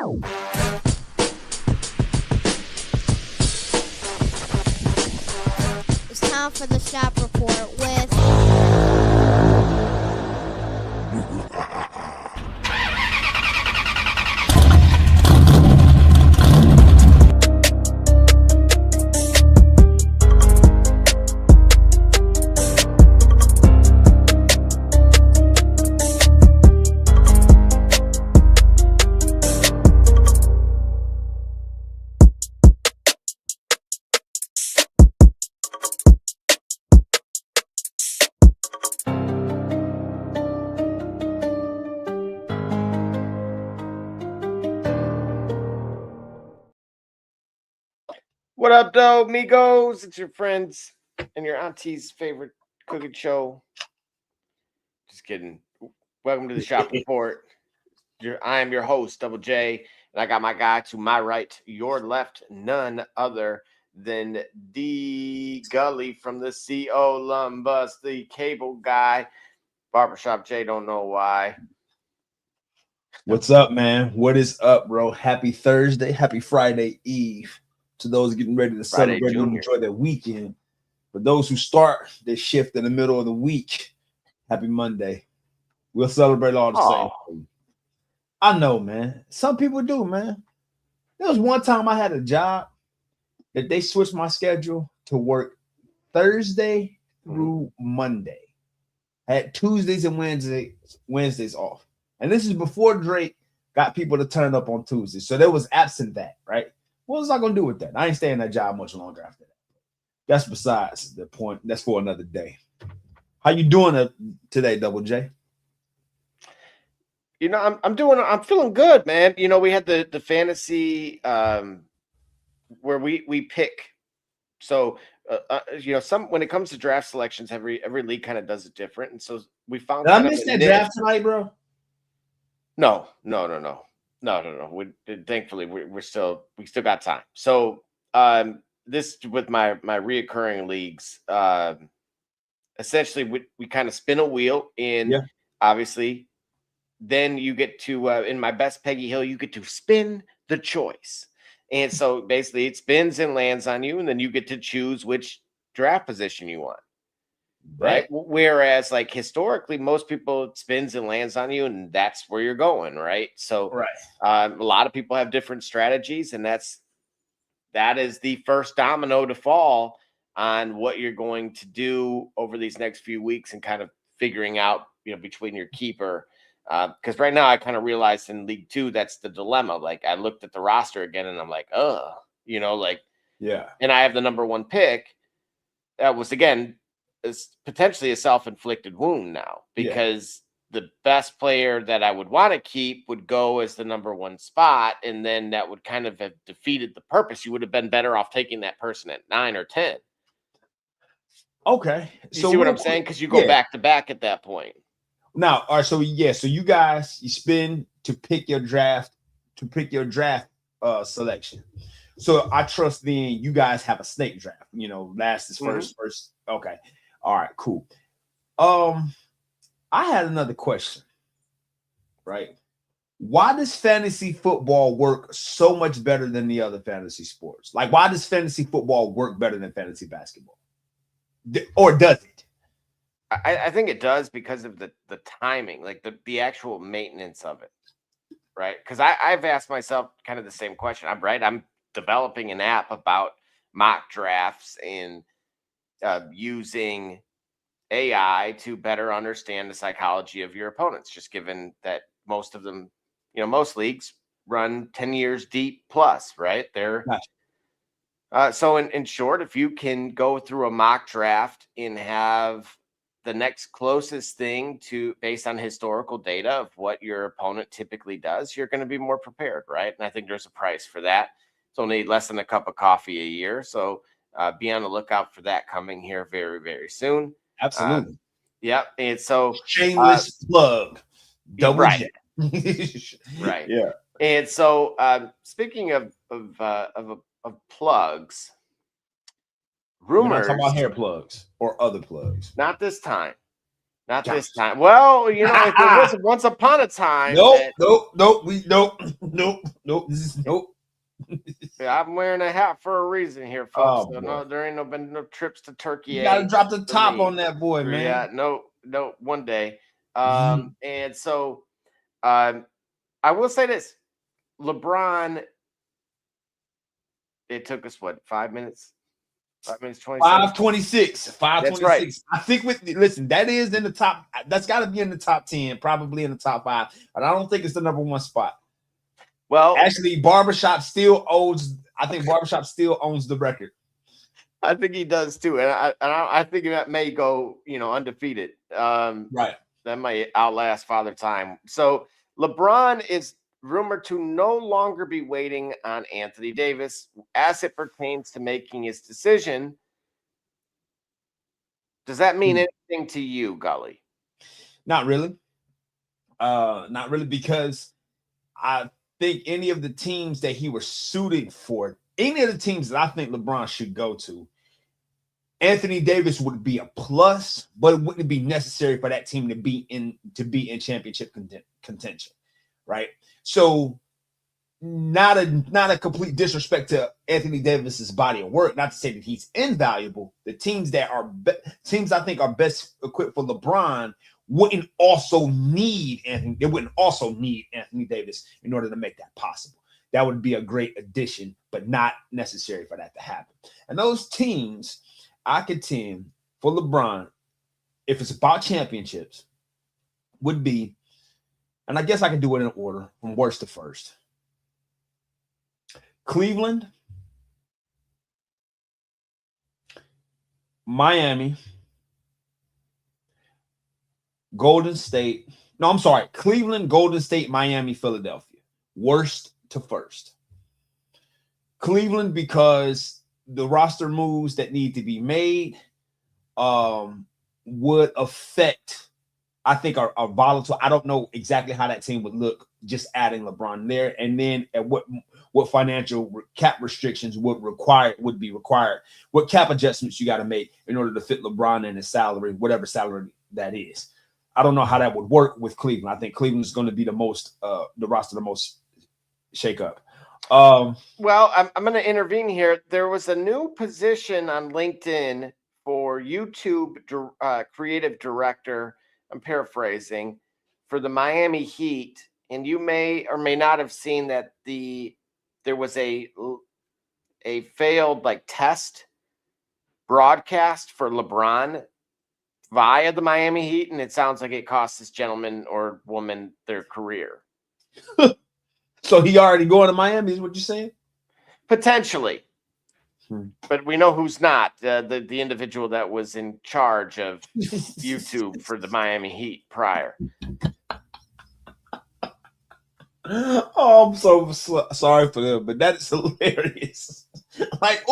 It's time for the shop report with What up, though, amigos? It's your friends and your auntie's favorite cooking show. Just kidding. Welcome to the Shop Report. I am your host, Double J, and I got my guy to my right, your left, none other than D Gully from the Columbus, the cable guy. Barbershop J, don't know why. What's up, man? What is up, bro? Happy Thursday, happy Friday Eve to those getting ready to Friday celebrate and Junior. enjoy their weekend. For those who start their shift in the middle of the week, happy Monday. We'll celebrate all the same. I know, man. Some people do, man. There was one time I had a job that they switched my schedule to work Thursday through Monday. I had Tuesdays and Wednesdays off. And this is before Drake got people to turn up on Tuesdays. So there was absent that, right? What was I going to do with that? I ain't staying in that job much longer after that. That's besides the point. That's for another day. How you doing today, Double J? You know, I'm feeling good, man. You know, we had the fantasy where we pick. So, you know, when it comes to draft selections, every league kind of does it different. And so we found. Did I miss that draft tonight, bro? No. Thankfully, we still got time. So, this with my reoccurring leagues, essentially we kind of spin a wheel in, obviously. Then you get to in my best Peggy Hill, you get to spin the choice, and so basically it spins and lands on you, and then you get to choose which draft position you want. Right. Whereas, like, historically, most people it spins and lands on you, and that's where you're going. Right. So, a lot of people have different strategies, and that is the first domino to fall on what you're going to do over these next few weeks, and kind of figuring out, you know, between your keeper. Because right now I kind of realized in League 2 that's the dilemma. Like, I looked at the roster again, and I'm like, you know, like, and I have the number one pick. That was again. Is potentially a self-inflicted wound now, because the best player that I would want to keep would go as the number one spot, and then that would kind of have defeated the purpose. You would have been better off taking that person at 9 or 10. Okay. You see what I'm saying? Because you go back to back at that point. Now, all right, so you guys, you spin to pick your draft, selection. So I trust then you guys have a snake draft, you know, last is first. Okay. All right, cool. I had another question, right? Why does fantasy football work so much better than the other fantasy sports? Like, why does fantasy football work better than fantasy basketball? Or does it? I think it does because of the timing, like the actual maintenance of it, right? Because I've asked myself kind of the same question. I'm developing an app about mock drafts and using AI to better understand the psychology of your opponents, just given that most of them, you know, most leagues run 10 years deep plus, right? So in short, if you can go through a mock draft and have the next closest thing to based on historical data of what your opponent typically does, you're going to be more prepared, right? And I think there's a price for that. It's only less than a cup of coffee a year. So be on the lookout for that coming here very, very soon. Absolutely. And so shameless plug. Double J. Right. Yeah. And so speaking of plugs, rumors. We're not talking about hair plugs or other plugs. Not this time. This time. Well, you know, if it was once upon a time. Nope. Nope. This is nope. Yeah, I'm wearing a hat for a reason here, folks. So no, there ain't been no trips to Turkey. You gotta drop the top on that boy, man. Yeah, no, one day. And so I will say this: LeBron. It took us what 5 minutes? 5 minutes 20. 5:26. 5:26. That's right. I think listen, that is in the top. That's got to be in the top 10, probably in the top 5. But I don't think it's the number 1 spot. Well, actually, Barbershop still owns. I think Barbershop still owns the record. I think he does too, and I think that may go, undefeated. Right. That might outlast Father Time. So LeBron is rumored to no longer be waiting on Anthony Davis as it pertains to making his decision. Does that mean anything to you, Gully? Not really. Not really, because I think any of the teams that he was suited for, any of the teams that I think LeBron should go to, Anthony Davis would be a plus, but it wouldn't be necessary for that team to be in championship contention, right? So not a complete disrespect to Anthony Davis's body of work, not to say that he's invaluable. The teams that are teams I think are best equipped for LeBron wouldn't also need Anthony. They wouldn't also need Anthony Davis in order to make that possible. That would be a great addition, but not necessary for that to happen. And those teams, I contend, for LeBron, if it's about championships, would be, and I guess I can do it in order from worst to first. Cleveland, Miami, Golden State. No, I'm sorry. Cleveland, Golden State, Miami, Philadelphia. Worst to first. Cleveland, because the roster moves that need to be made would affect, I think, are volatile. I don't know exactly how that team would look just adding LeBron there, and then at what financial cap restrictions would be required, what cap adjustments you got to make in order to fit LeBron and his salary, whatever salary that is. I don't know how that would work with Cleveland. I think Cleveland is going to be the roster the most shake up. Well, I'm going to intervene here. There was a new position on LinkedIn for YouTube creative director. I'm paraphrasing, for the Miami Heat, and you may or may not have seen that there was a failed test broadcast for LeBron via the Miami Heat, and it sounds like it cost this gentleman or woman their career. So he already going to Miami, is what you're saying? Potentially. But we know who's not. The individual that was in charge of YouTube for the Miami Heat prior. Oh, I'm so sorry for them, but that is hilarious. Take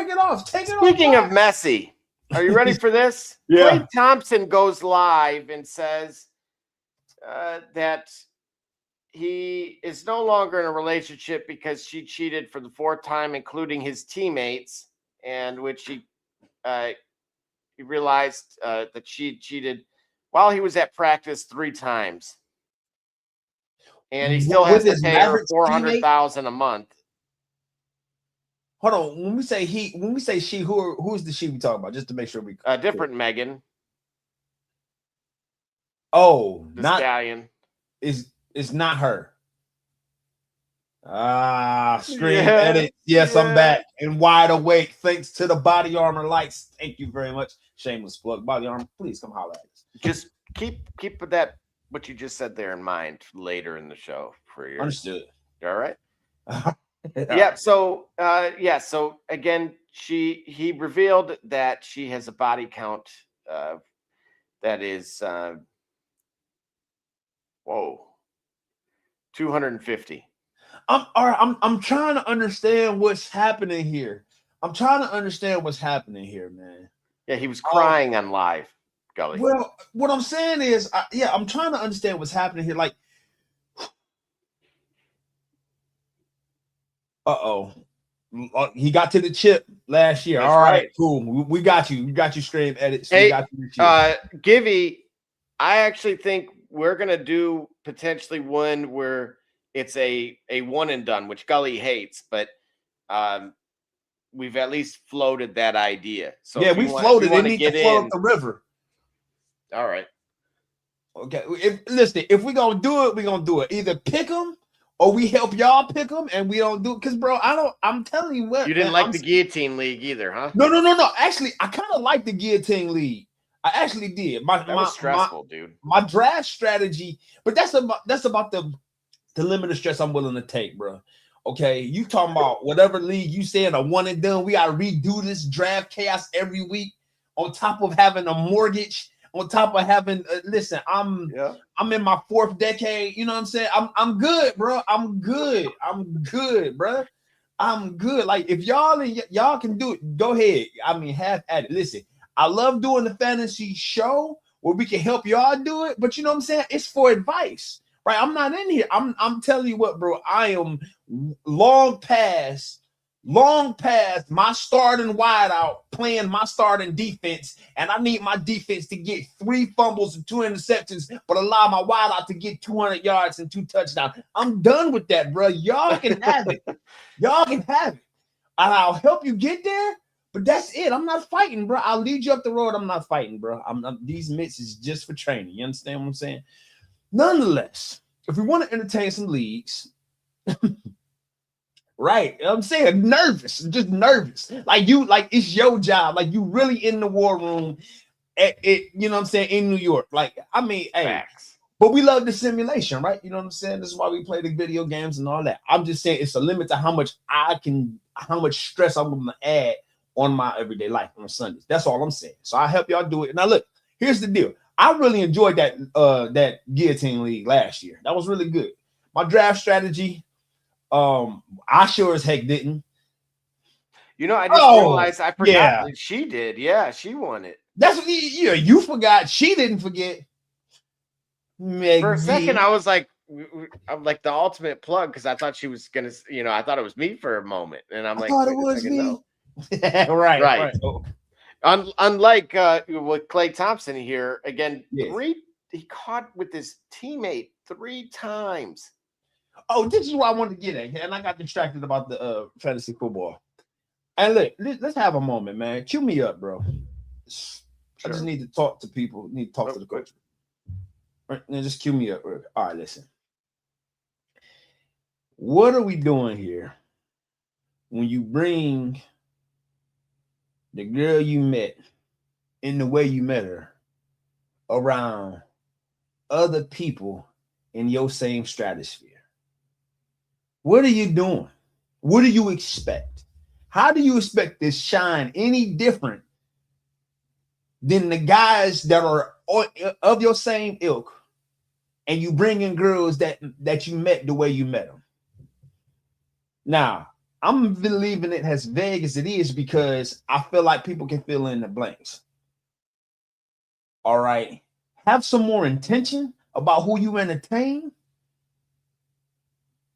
it off. Speaking of messy, are you ready for this? Yeah. Klay Thompson goes live and says that he is no longer in a relationship because she cheated for the 4th time, including his teammates, and which he realized that she cheated while he was at practice 3 times, and he still has to pay her $400,000 a month. Hold on, when we say she, who is the she we talking about? Just to make sure we different Megan. Oh, the not Stallion. It's not her. Screen edit. Yes, I'm back and wide awake. Thanks to the Body Armor lights. Thank you very much. Shameless plug. Body Armor, please come holler at us. Just keep that what you just said there in mind later in the show for your understood. All right. Yeah. So So again, he revealed that she has a body count that is 250. I'm trying to understand what's happening here. man. Yeah, he was crying on live, Gully. Well, what I'm saying is, I'm trying to understand what's happening here. He got to the chip last year. That's all right, cool. We got you. We got you, Scream Edit. So hey, Givy, I actually think we're gonna do potentially one where it's a one and done, which Gully hates, but we've at least floated that idea. So yeah, we floated. They need to float up the river. All right. Okay. Listen, if we're gonna do it, we're gonna do it. Either pick them or we help y'all pick them, and we don't do it. Because, bro, I'm telling you what. You didn't like the Guillotine League either, huh? No. Actually, I kind of like the Guillotine League. I actually did. That was stressful, dude. My draft strategy, but that's about the limit of stress I'm willing to take, bro. Okay, you talking about whatever league you say in a one and done. We gotta redo this draft chaos every week, on top of having a mortgage, on top of having listen, I'm in my 4th decade. You know what I'm saying? I'm good, bro. I'm good, bro. I'm good. Like, if y'all can do it, go ahead. I mean, have at it. Listen, I love doing the fantasy show where we can help y'all do it, but you know what I'm saying? It's for advice. Right, I'm not in here. I'm telling you what, bro. I am long past my starting wideout, playing my starting defense, and I need my defense to get 3 fumbles and 2 interceptions, but allow my wideout to get 200 yards and 2 touchdowns. I'm done with that, bro. Y'all can have it. Y'all can have it, and I'll help you get there. But that's it. I'm not fighting, bro. I'll lead you up the road. I'm not fighting, bro. These mitts is just for training. You understand what I'm saying? Nonetheless, if we want to entertain some leagues, right? I'm saying just nervous. Like it's your job. Like you really in the war room you know what I'm saying, in New York. Like, I mean, facts. But we love the simulation, right? You know what I'm saying? This is why we play the video games and all that. I'm just saying it's a limit to how much stress I'm gonna add on my everyday life on Sundays. That's all I'm saying. So I help y'all do it. Now look, here's the deal. I really enjoyed that Guillotine League last year. That was really good. My draft strategy, I sure as heck didn't. You know, I just realized I forgot that she did. Yeah, she won it. That's what you forgot. She didn't forget. Maybe. For a second, I was like, I'm like the ultimate plug because I thought she was gonna, I thought it was me for a moment, and I'm like, I thought it was me. No. right. Unlike with Clay Thompson here, again, he caught with his teammate 3 times. Oh, this is what I wanted to get at, and I got distracted about the fantasy football. And look, let's have a moment, man. Cue me up, bro. Sure. I just need to talk to people. Need to talk to the coach. Right, now just cue me up. All right, listen. What are we doing here when you bring the girl you met in the way you met her around other people in your same stratosphere? What are you doing? What do you expect? How do you expect this shine any different than the guys that are of your same ilk, and you bring in girls that you met the way you met them? Now, I'm believing it as vague as it is because I feel like people can fill in the blanks. All right. Have some more intention about who you entertain.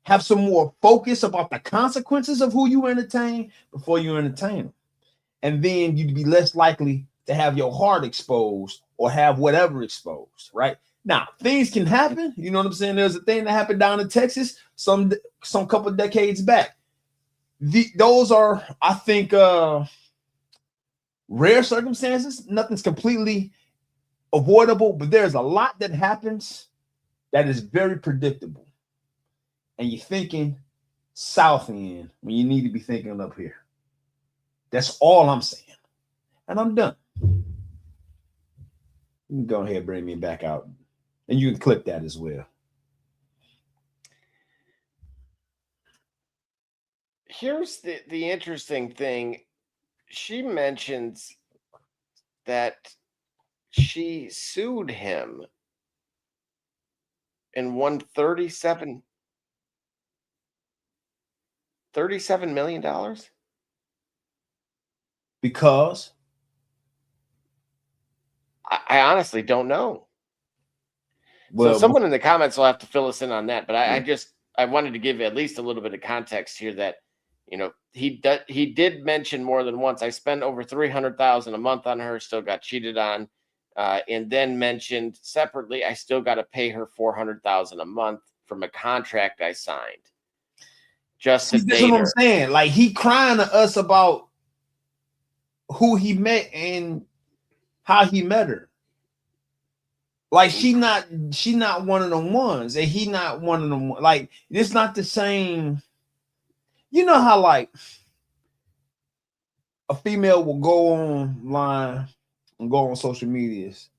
Have some more focus about the consequences of who you entertain before you entertain them. And then you'd be less likely to have your heart exposed or have whatever exposed, right? Now, things can happen. You know what I'm saying? There's a thing that happened down in Texas some couple of decades back. Those are, I think, rare circumstances. Nothing's completely avoidable, but there's a lot that happens that is very predictable. And you're thinking South End when you need to be thinking up here. That's all I'm saying. And I'm done. You can go ahead and bring me back out. And you can clip that as well. Here's the interesting thing. She mentions that she sued him and won $37 million. Because I honestly don't know. Well, so someone in the comments will have to fill us in on that. But I wanted to give at least a little bit of context here that, he did mention more than once, I spent over $300,000 a month on her, still got cheated on, and then mentioned separately, I still got to pay her $400,000 a month from a contract I signed. Just to That's date what I'm her. saying. Like, he crying to us about who he met and how he met her. Like, she not one of them ones, and he not one of them. Like, it's not the same. You know how, like, a female will go online and go on social medias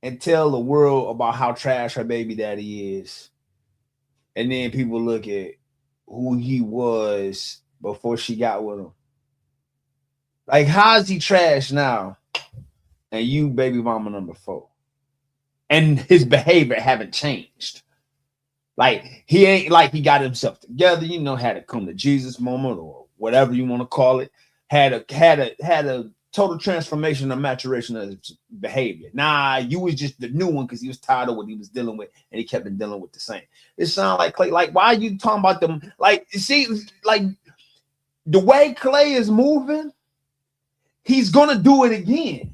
and tell the world about how trash her baby daddy is, and then people look at who he was before she got with him. Like, how's he trash now? And you baby mama number 4. And his behavior haven't changed. Like, he ain't like he got himself together, you know, had a come to Jesus moment or whatever you want to call it. Had a total transformation or maturation of his behavior. Nah, you was just the new one because he was tired of what he was dealing with, and he kept on dealing with the same. It sounds like Clay. Like, why are you talking about them? Like, see, like the way Clay is moving, he's gonna do it again.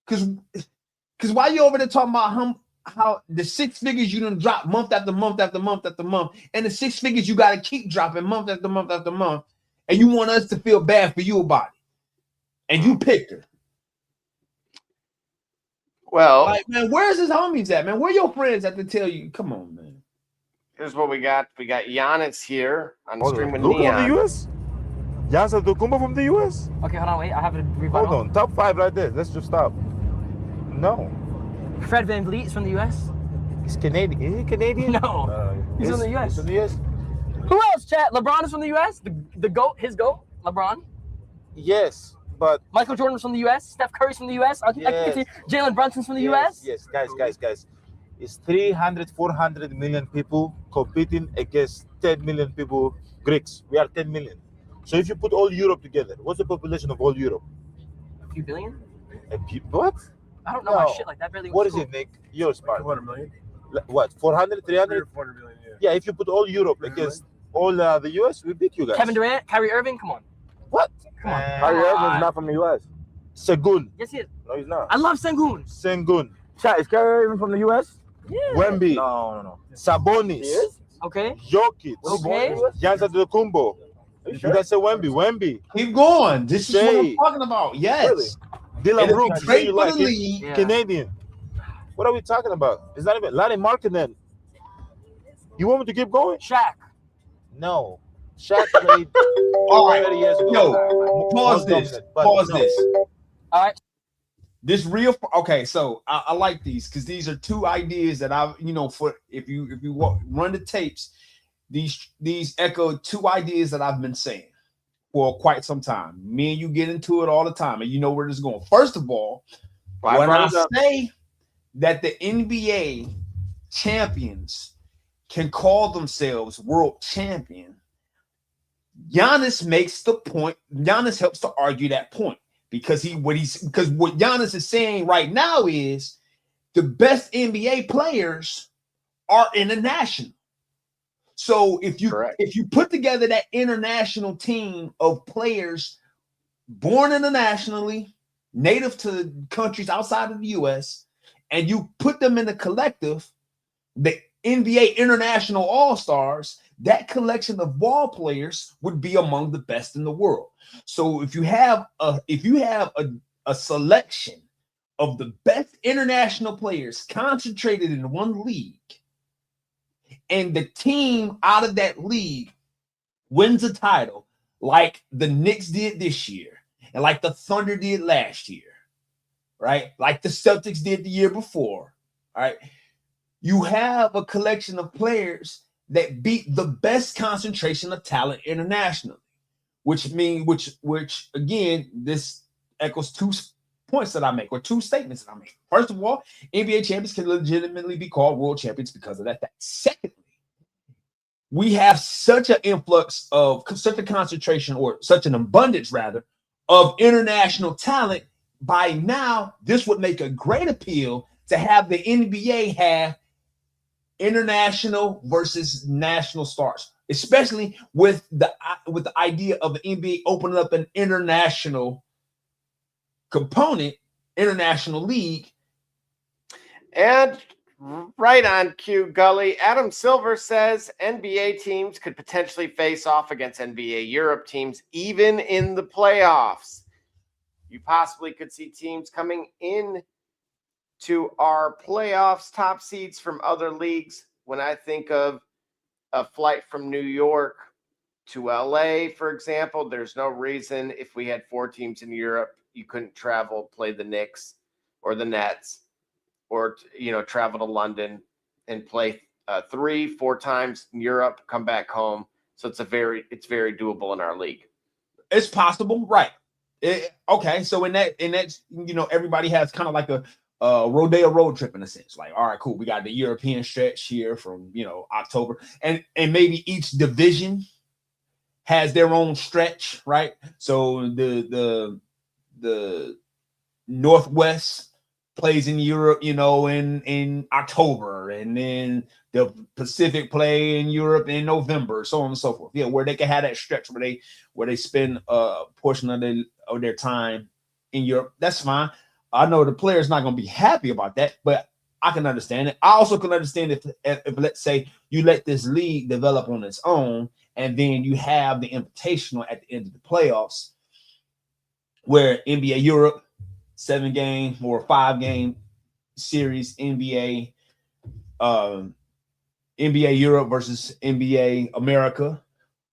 Because why you over there talking about how the 6 figures you done drop month after month after month after month, and the 6 figures you got to keep dropping month after month after month, and you want us to feel bad for you about it, and you picked her. Well, like, man, where's his homies at, man? Where your friends at to tell you? Come on, man. Here's what we got. We got Giannis here on the stream with Luka Neon. from the US? Giannis Antetokounmpo from the US? Okay, hold on, wait. I have a rebuttal. Hold on, top 5 right there. Let's just stop. No. Fred VanVleet is from the US? He's Canadian. Is he Canadian? No. He's from the US. He's from the US? Who else, chat? LeBron is from the US? The GOAT, his GOAT? LeBron? Yes, but Michael Jordan's from the US? Steph Curry's from the US? I can continue. Jalen Brunson's from the US? Yes, guys. It's 400 million people competing against 10 million people, Greeks. We are 10 million. So if you put all Europe together, what's the population of all Europe? A few billion? What? I don't know my shit like that. Barely. What is it, Nick? Yours, part. 400 million? What? 400, 300? 400 million, yeah. Yeah, if you put all Europe against all the US, we beat you guys. Kevin Durant, Kyrie Irving, come on. What? Come on. Kyrie Irving's not from the US. Sengun. Yes, he is. No, he's not. I love Sengun. Sengun. Chat, is Kyrie Irving from the US? Yeah. Wemby. No. Sabonis. He is? Okay. Jokic. Okay. Giannis Antetokounmpo. You guys say Wemby. Keep going. This is what I'm talking about. Yes. Really? Dylan And Brooks. great You for like the it? league. Yeah. Canadian. What are we talking about? It's not even Larry Markkinen. You want me to keep going? Shaq. No. Shaq played All right. 30 years ago. Yo, pause this. Pause this. All right. This real okay. So I like these because these are 2 ideas that I've for if you run the tapes, these echo 2 ideas that I've been saying for quite some time. Me and you get into it all the time, and you know where this is going. First of all, when I say that the NBA champions can call themselves world champion, Giannis makes the point. Giannis helps to argue that point because what Giannis is saying right now is the best NBA players are international. So if you put together that international team of players born internationally, native to countries outside of the US, and you put them in a collective, the NBA International All-Stars, that collection of ball players would be among the best in the world. So if you have a selection of the best international players concentrated in one league, and the team out of that league wins a title like the Knicks did this year and like the Thunder did last year, right? Like the Celtics did the year before, all right? You have a collection of players that beat the best concentration of talent internationally, which again, this echoes 2 points that I make, or 2 statements that I make. First of all, NBA champions can legitimately be called world champions because of that. Secondly, we have such an influx of such a concentration, or such an abundance rather, of international talent. By now, this would make a great appeal to have the NBA have international versus national stars, especially with the idea of the NBA opening up an international component, international league. And Right on cue, Gully. Adam Silver says NBA teams could potentially face off against NBA Europe teams even in the playoffs. You possibly could see teams coming in to our playoffs, top seeds from other leagues. When I think of a flight from New York to LA, for example, there's no reason if we had 4 teams in Europe, you couldn't travel, play the Knicks or the Nets, or travel to London and play 3-4 times in Europe, come back home. So it's very doable in our league. It's possible, right? Okay, so in that everybody has kind of like a rodeo road trip in a sense. Like, all right, cool, we got the European stretch here from October, and maybe each division has their own stretch, right? So the Northwest plays in Europe, in October, and then the Pacific play in Europe in November, so on and so forth. Yeah, where they can have that stretch where they spend a portion of their time in Europe. That's fine. I know the player's not going to be happy about that, but I can understand it. I also can understand if let's say you let this league develop on its own, and then you have the invitational at the end of the playoffs, where NBA Europe 7-game or 5-game series, NBA Europe versus NBA America,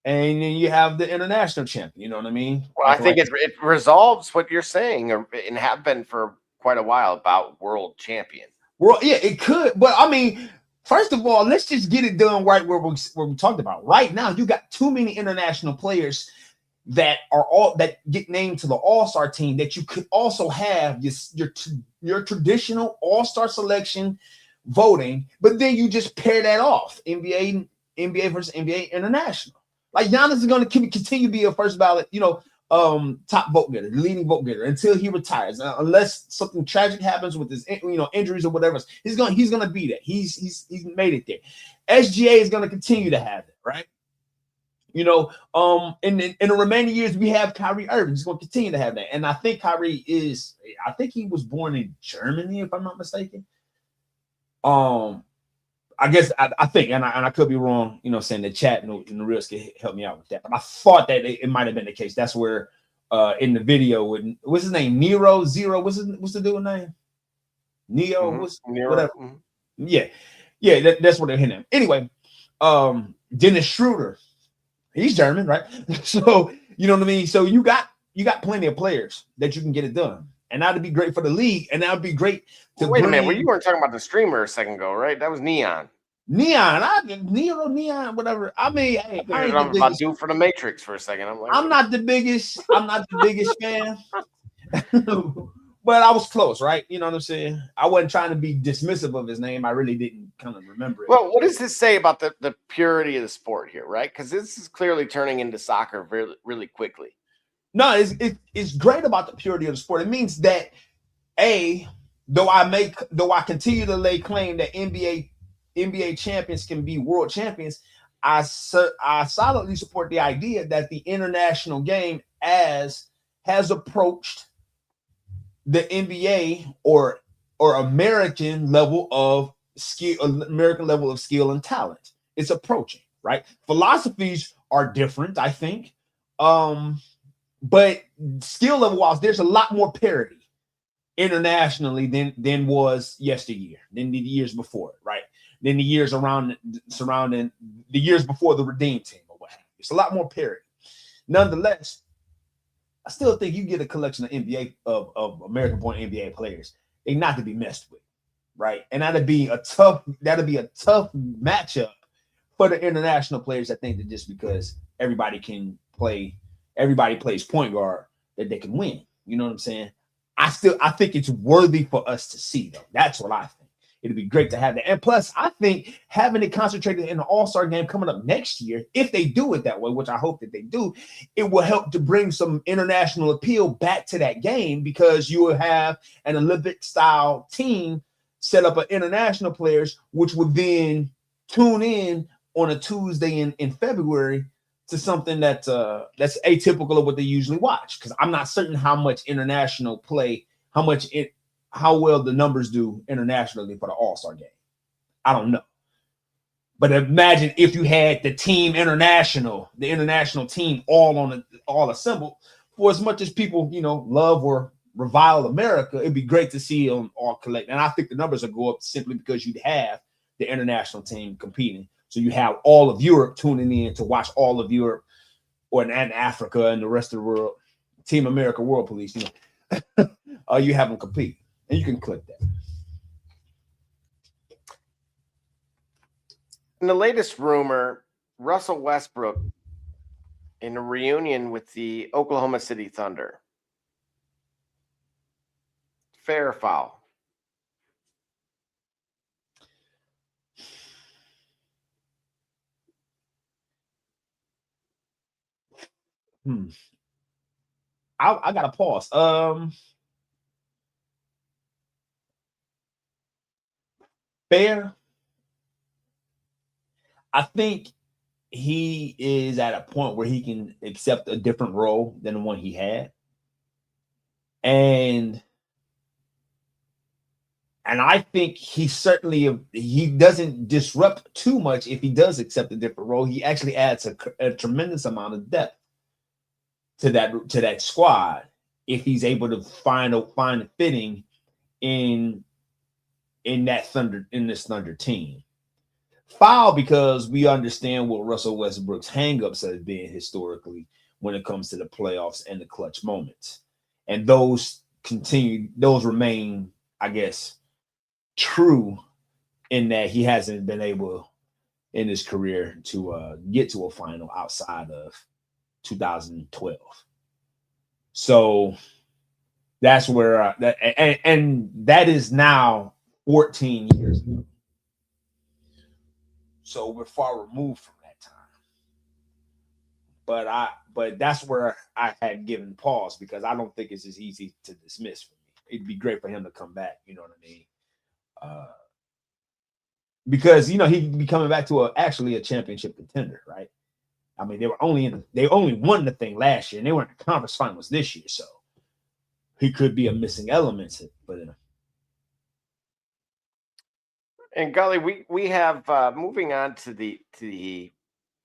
and then you have the international champion. You know what I mean? Well, I think it resolves what you're saying, and have been for quite a while, about world champion. Well, yeah, it could, but I mean, first of all, let's just get it done right where we talked about. Right now, you got too many international players that get named to the All-Star team that you could also have your traditional All-Star selection voting, but then you just pair that off NBA versus NBA international. Like, Giannis is going to continue to be a first ballot, top vote getter, leading vote getter until he retires, unless something tragic happens with his injuries or whatever. He's going to be that. He's made it there. SGA is going to continue to have it, right? In the remaining years, we have Kyrie Irving. He's going to continue to have that. And I think I think he was born in Germany, if I'm not mistaken. I guess I think, and I could be wrong, saying the chat and the reels can help me out with that. But I thought that it might have been the case. That's where in the video, what's his name? Nero Zero. What's the dude's name? Neo, Nero. Whatever. Mm-hmm. Yeah, that's what they're hitting him. Anyway, Dennis Schroeder. He's German, right? So you know what I mean. So you got plenty of players that you can get it done, and that'd be great for the league, and that'd be great to wait a minute. Well, you weren't talking about the streamer a second ago, right? That was Neon, whatever. I mean, hey, I'm about to do for the Matrix for a second. I'm not the biggest fan, but I was close, right? You know what I'm saying? I wasn't trying to be dismissive of his name. I really didn't kind of remember it. Well, what does this say about the purity of the sport here, right? Because this is clearly turning into soccer really, really quickly. No, it's great about the purity of the sport. It means that though I continue to lay claim that NBA champions can be world champions, I solidly support the idea that the international game has approached the NBA or American level of skill and talent. It's approaching, right? Philosophies are different, I think. But skill level wise, there's a lot more parity internationally than was yesteryear, than the years before, right? Than the years surrounding the years before the Redeem team or what have you. It's a lot more parity. Nonetheless, I still think you get a collection of American-born NBA players. They're not to be messed with, right? And that'd be a tough matchup for the international players. I think that just because everybody plays point guard, that they can win. You know what I'm saying? I think it's worthy for us to see, though. That's what I think. It'd be great to have that. And plus, I think having it concentrated in the All-Star game coming up next year, if they do it that way, which I hope that they do, it will help to bring some international appeal back to that game, because you will have an Olympic-style team set up of international players, which would then tune in on a Tuesday in February to something that's atypical of what they usually watch. Because I'm not certain how much international play, how well the numbers do internationally for the All-Star game. I don't know. But imagine if you had the international team all assembled. For as much as people, love or revile America, it'd be great to see them all collect. And I think the numbers will go up simply because you'd have the international team competing. So you have all of Europe tuning in to watch all of Europe and Africa and the rest of the world. Team America World Police, you have them compete. And you can click that. In the latest rumor, Russell Westbrook in a reunion with the Oklahoma City Thunder. Fair or foul? I gotta pause. Fair. I think he is at a point where he can accept a different role than the one he had. And I think he doesn't disrupt too much if he does accept a different role. He actually adds a tremendous amount of depth to that squad if he's able to find a fitting in this Thunder team. Foul because we understand what Russell Westbrook's hangups have been historically when it comes to the playoffs and the clutch moments. And those remain, I guess, true in that he hasn't been able in his career to get to a final outside of 2012. So that's where and that is now 14 years ago. So we're far removed from that time. But that's where I had given pause because I don't think it's as easy to dismiss for me. It'd be great for him to come back, you know what I mean? Because he'd be coming back to actually a championship contender, right? I mean, they only won the thing last year, and they were in the conference finals this year, so he could be a missing element. But and Gully, we have moving on to the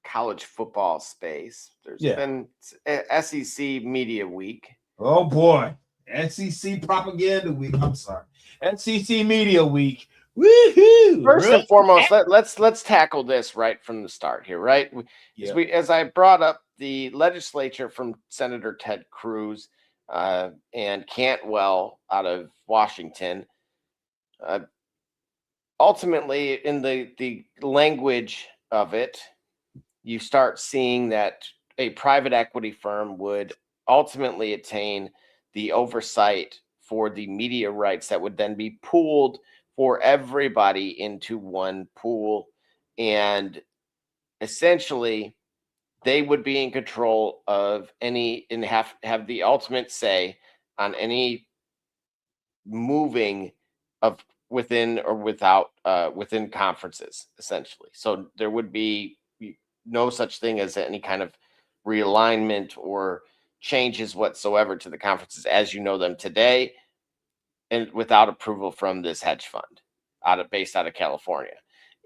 college football space. There's been SEC Media Week. Oh boy, SEC Propaganda Week. I'm sorry, SEC Media Week. Woohoo! First and foremost, let's tackle this right from the start here, right? As I brought up, the legislature from Senator Ted Cruz and Cantwell out of Washington, ultimately, in the language of it, you start seeing that a private equity firm would ultimately attain the oversight for the media rights that would then be pooled for everybody into one pool. And essentially, they would be in control of any and have the ultimate say on any moving of within or without within conferences, essentially. So there would be no such thing as any kind of realignment or changes whatsoever to the conferences as you know them today, and without approval from this hedge fund based out of California.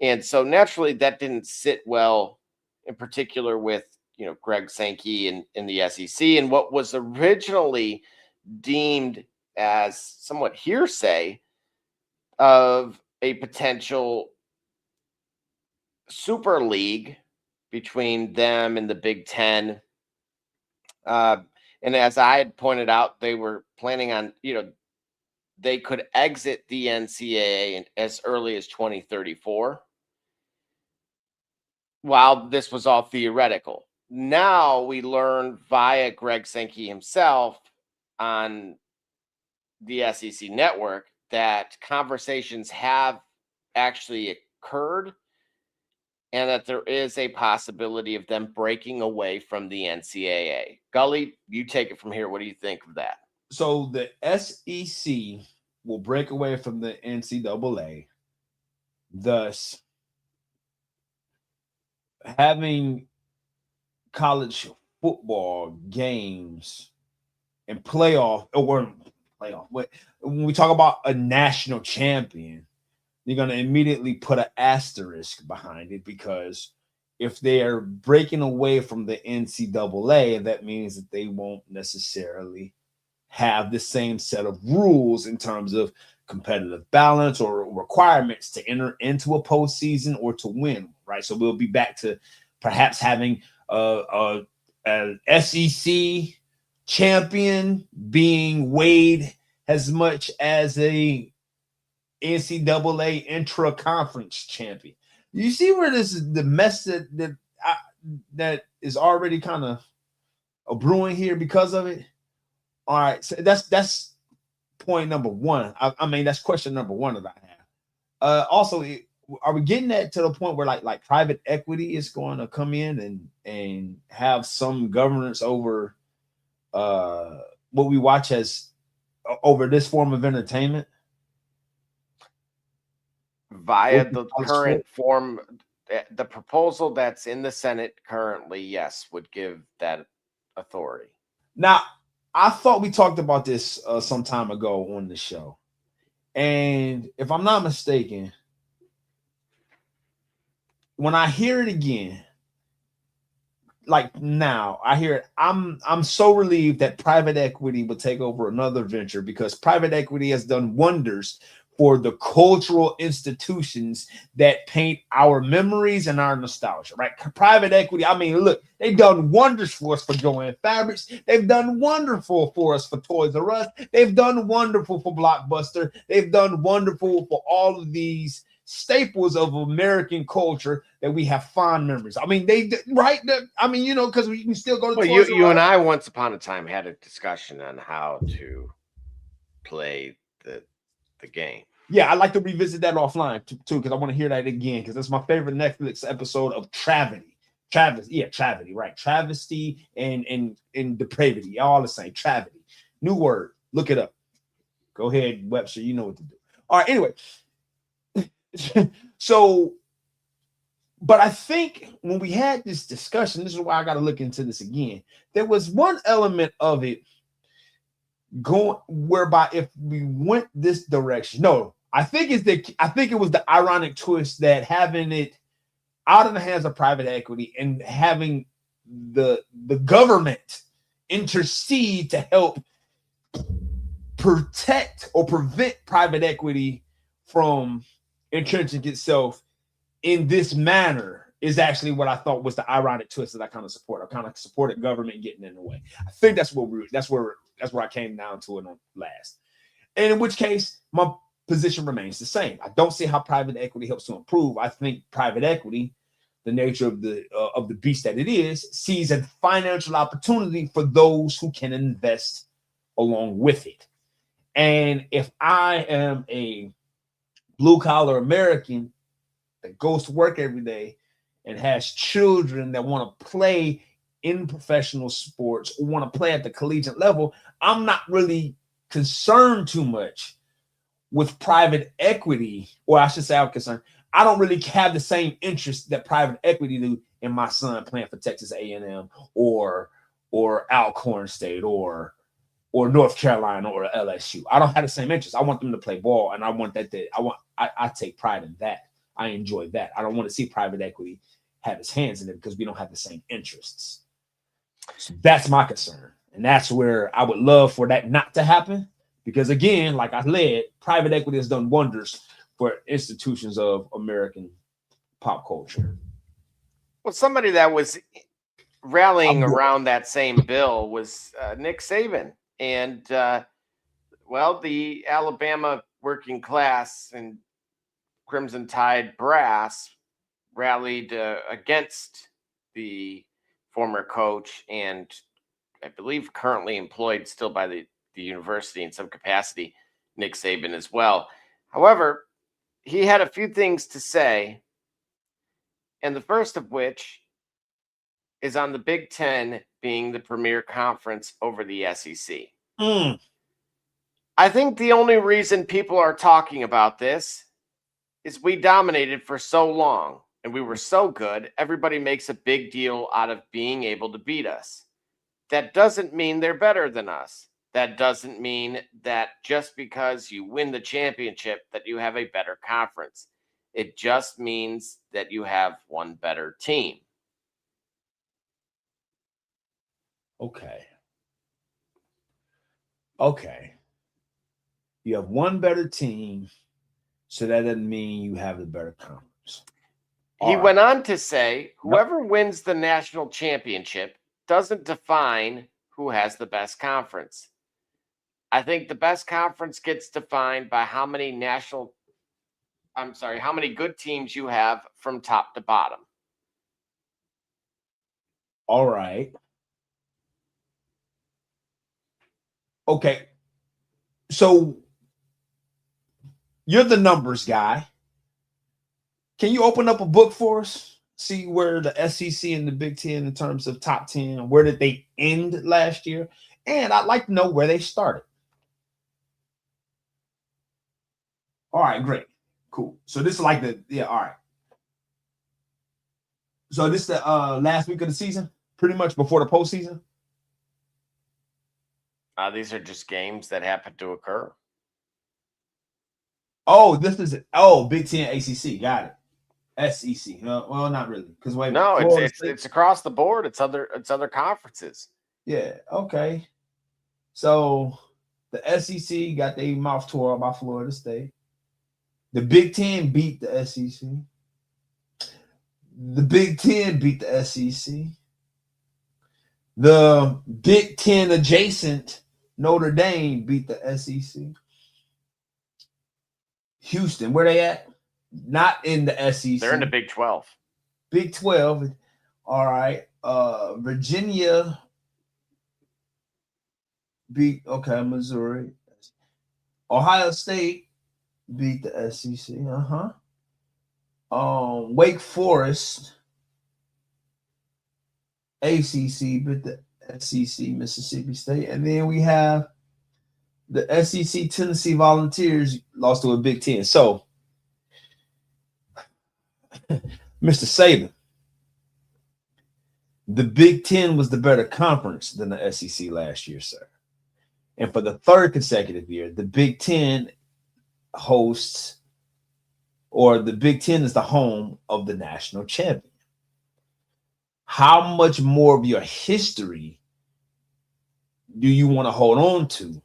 And so naturally that didn't sit well, in particular with Greg Sankey in the SEC, and what was originally deemed as somewhat hearsay of a potential super league between them and the Big Ten. And as I had pointed out, they were planning on, they could exit the NCAA as early as 2034. While this was all theoretical. Now we learn via Greg Sankey himself on the SEC network that conversations have actually occurred and that there is a possibility of them breaking away from the NCAA. Gully, you take it from here. What do you think of that? So the SEC will break away from the NCAA, thus having college football games and playoff. When we talk about a national champion, you're going to immediately put an asterisk behind it, because if they are breaking away from the NCAA, that means that they won't necessarily have the same set of rules in terms of competitive balance or requirements to enter into a postseason or to win, right? So we'll be back to perhaps having a SEC champion being weighed as much as a NCAA intra-conference champion. You see where this is the mess that is already kind of a brewing here because of it. All right, so that's point number one. I mean, that's question number one that I have. Also, are we getting that to the point where like private equity is going to come in and have some governance over what we watch as over this form of entertainment? Via the current form, the proposal that's in the Senate currently, yes, would give that authority. Now, I thought we talked about this some time ago on the show. And if I'm not mistaken, when I hear it again, like now, I hear it, I'm so relieved that private equity will take over another venture, because private equity has done wonders for the cultural institutions that paint our memories and our nostalgia, right? Private equity, I mean, look, they've done wonders for us for Joanne Fabrics. They've done wonderful for us for Toys R Us. They've done wonderful for Blockbuster. They've done wonderful for all of these staples of American culture that we have fond memories. I mean, right? I mean, you know, because we can still go to Toys R Us. You and I once upon a time had a discussion on how to play the game. Yeah, I'd like to revisit that offline too, because I want to hear that again, because that's my favorite Netflix episode of Travesty, right? Travesty and depravity, all the same. Travesty, new word. Look it up. Go ahead, Webster. You know what to do. All right. Anyway, so, but I think when we had this discussion, this is why I got to look into this again. There was one element of it going whereby if we went this direction, I think it was the ironic twist that having it out of the hands of private equity and having the government intercede to help protect or prevent private equity from entrenching itself in this manner is actually what I thought was the ironic twist that I kind of support. I kind of supported government getting in the way. I think that's where I came down to it on last. And in which case, my position remains the same. I don't see how private equity helps to improve. I think private equity, the nature of the beast that it is, sees a financial opportunity for those who can invest along with it. And if I am a blue-collar American that goes to work every day and has children that want to play in professional sports or want to play at the collegiate level, I'm not really concerned too much with private equity, or I should say I'm concerned. I don't really have the same interest that private equity do in my son playing for Texas A&M or Alcorn State or North Carolina or LSU. I don't have the same interest. I want them to play ball, and I want that. I take pride in that. I enjoy that. I don't want to see private equity have its hands in it because we don't have the same interests. So that's my concern, and that's where I would love for that not to happen. Because again, like I said, private equity has done wonders for institutions of American pop culture. Well, somebody that was rallying around that same bill was Nick Saban. And, the Alabama working class and Crimson Tide brass rallied against the former coach and I believe currently employed still by the university in some capacity, Nick Saban as well. However, he had a few things to say, and the first of which is on the Big Ten being the premier conference over the SEC. I think the only reason people are talking about this is we dominated for so long and we were so good, everybody makes a big deal out of being able to beat us. That doesn't mean they're better than us. that doesn't mean that just because you win the championship that you have a better conference. It just means that you have one better team. Okay. You have one better team, so that doesn't mean you have a better conference. He went on to say, whoever wins the national championship doesn't define who has the best conference. I think the best conference gets defined by how many good teams you have from top to bottom. All right. Okay. So you're the numbers guy. Can you open up a book for us? See where the SEC and the Big Ten in terms of top 10, where did they end last year? And I'd like to know where they started. All right, great. Cool. So this is like all right. So this is the last week of the season, pretty much before the postseason? These are just games that happen to occur. Oh, this is Big Ten, ACC. Got it. SEC. Well, not really, because it's across the board. It's other conferences. Yeah. Okay. So the SEC got their mouth tore by Florida State. The Big Ten beat the SEC. The Big Ten beat the SEC. The Big Ten adjacent Notre Dame beat the SEC. Houston, where they at? Not in the SEC. They're in the Big 12. Big 12. All right. Virginia beat, Missouri. Ohio State beat the SEC. Wake Forest, ACC beat the SEC, Mississippi State. And then we have the SEC Tennessee Volunteers lost to a Big Ten. So, Mr. Saban, the Big Ten was the better conference than the SEC last year, sir. And for the third consecutive year, the Big Ten hosts, or the Big Ten is the home of the national champion. How much more of your history do you want to hold on to?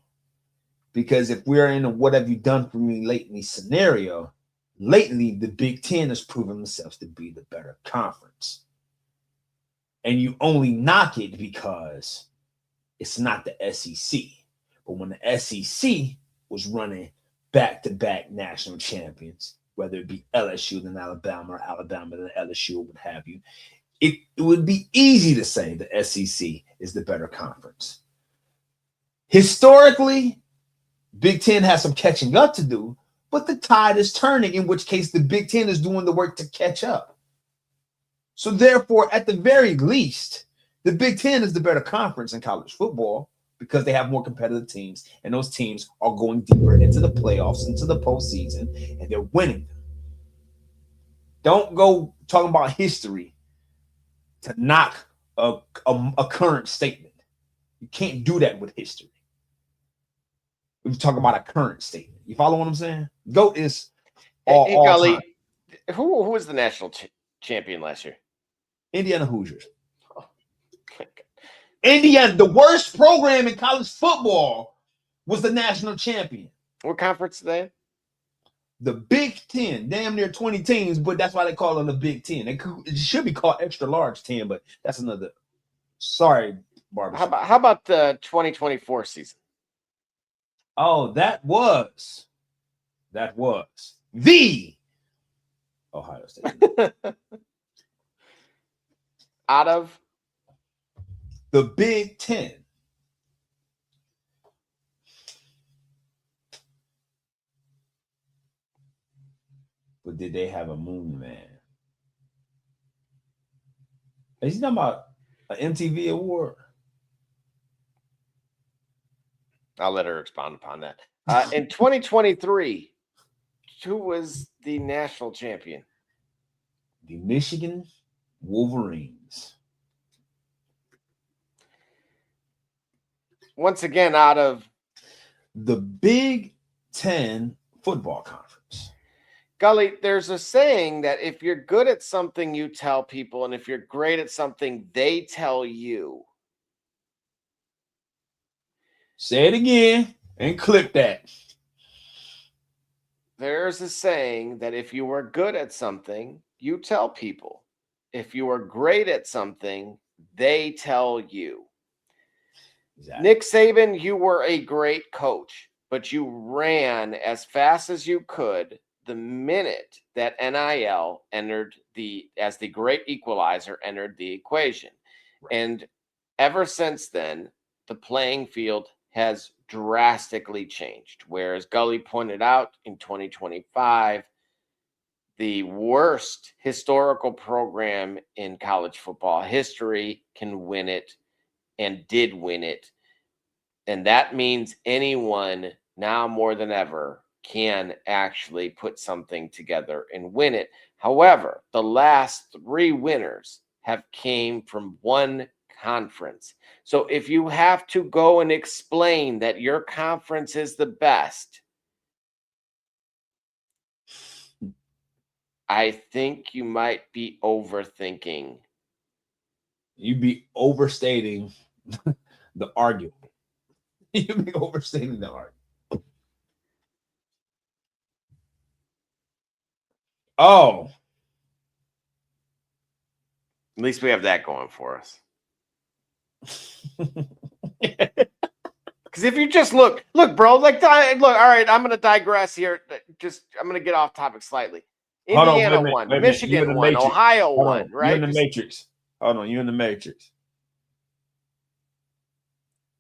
Because if we're in a what have you done for me lately scenario, lately the Big Ten has proven themselves to be the better conference. And you only knock it because it's not the SEC. But when the SEC was running back-to-back national champions, whether it be LSU then Alabama or Alabama then LSU or what have you, it would be easy to say the SEC is the better conference. Historically, Big Ten has some catching up to do, but the tide is turning, in which case the Big Ten is doing the work to catch up. So therefore, at the very least, the Big Ten is the better conference in college football because they have more competitive teams, and those teams are going deeper into the playoffs, into the postseason, and they're winning them. Don't go talking about history to knock a current statement. You can't do that with history. We're talking about a current statement. You follow what I'm saying? GOAT is all Golly, time. Who was the national champion last year? Indiana Hoosiers. Indiana, the worst program in college football, was the national champion. What conference are they in? The Big Ten, damn near 20 teams, but that's why they call it the Big Ten. It should be called extra large 10, but that's another. Sorry, Barbara. How about the 2024 season? Oh, that was the Ohio State. Out of the Big Ten. But did they have a moon man? Is he talking about an MTV award? I'll let her expound upon that. In 2023, who was the national champion? The Michigan Wolverines. once again out of the Big Ten football conference. Gully, there's a saying that if you're good at something, you tell people, and if you're great at something, they tell you. Say it again and clip that. There's a saying that if you are good at something, you tell people. If you are great at something, they tell you. Exactly. Nick Saban, you were a great coach, but you ran as fast as you could the minute that NIL entered as the great equalizer entered the equation. Right. And ever since then, the playing field has drastically changed. Whereas Gully pointed out in 2025, the worst historical program in college football history can win it and did win it. And that means anyone now more than ever can actually put something together and win it. However, the last 3 winners have came from one conference. So if you have to go and explain that your conference is the best, I think you might be overthinking. You'd be overstating the argument. You'd be overstating the argument. Oh. At least we have that going for us. Because if you just look, bro, look, all right, I'm going to digress here. I'm going to get off topic slightly. Indiana won, Michigan won, Ohio won, right? You're in the Matrix. Hold on, you're in the Matrix.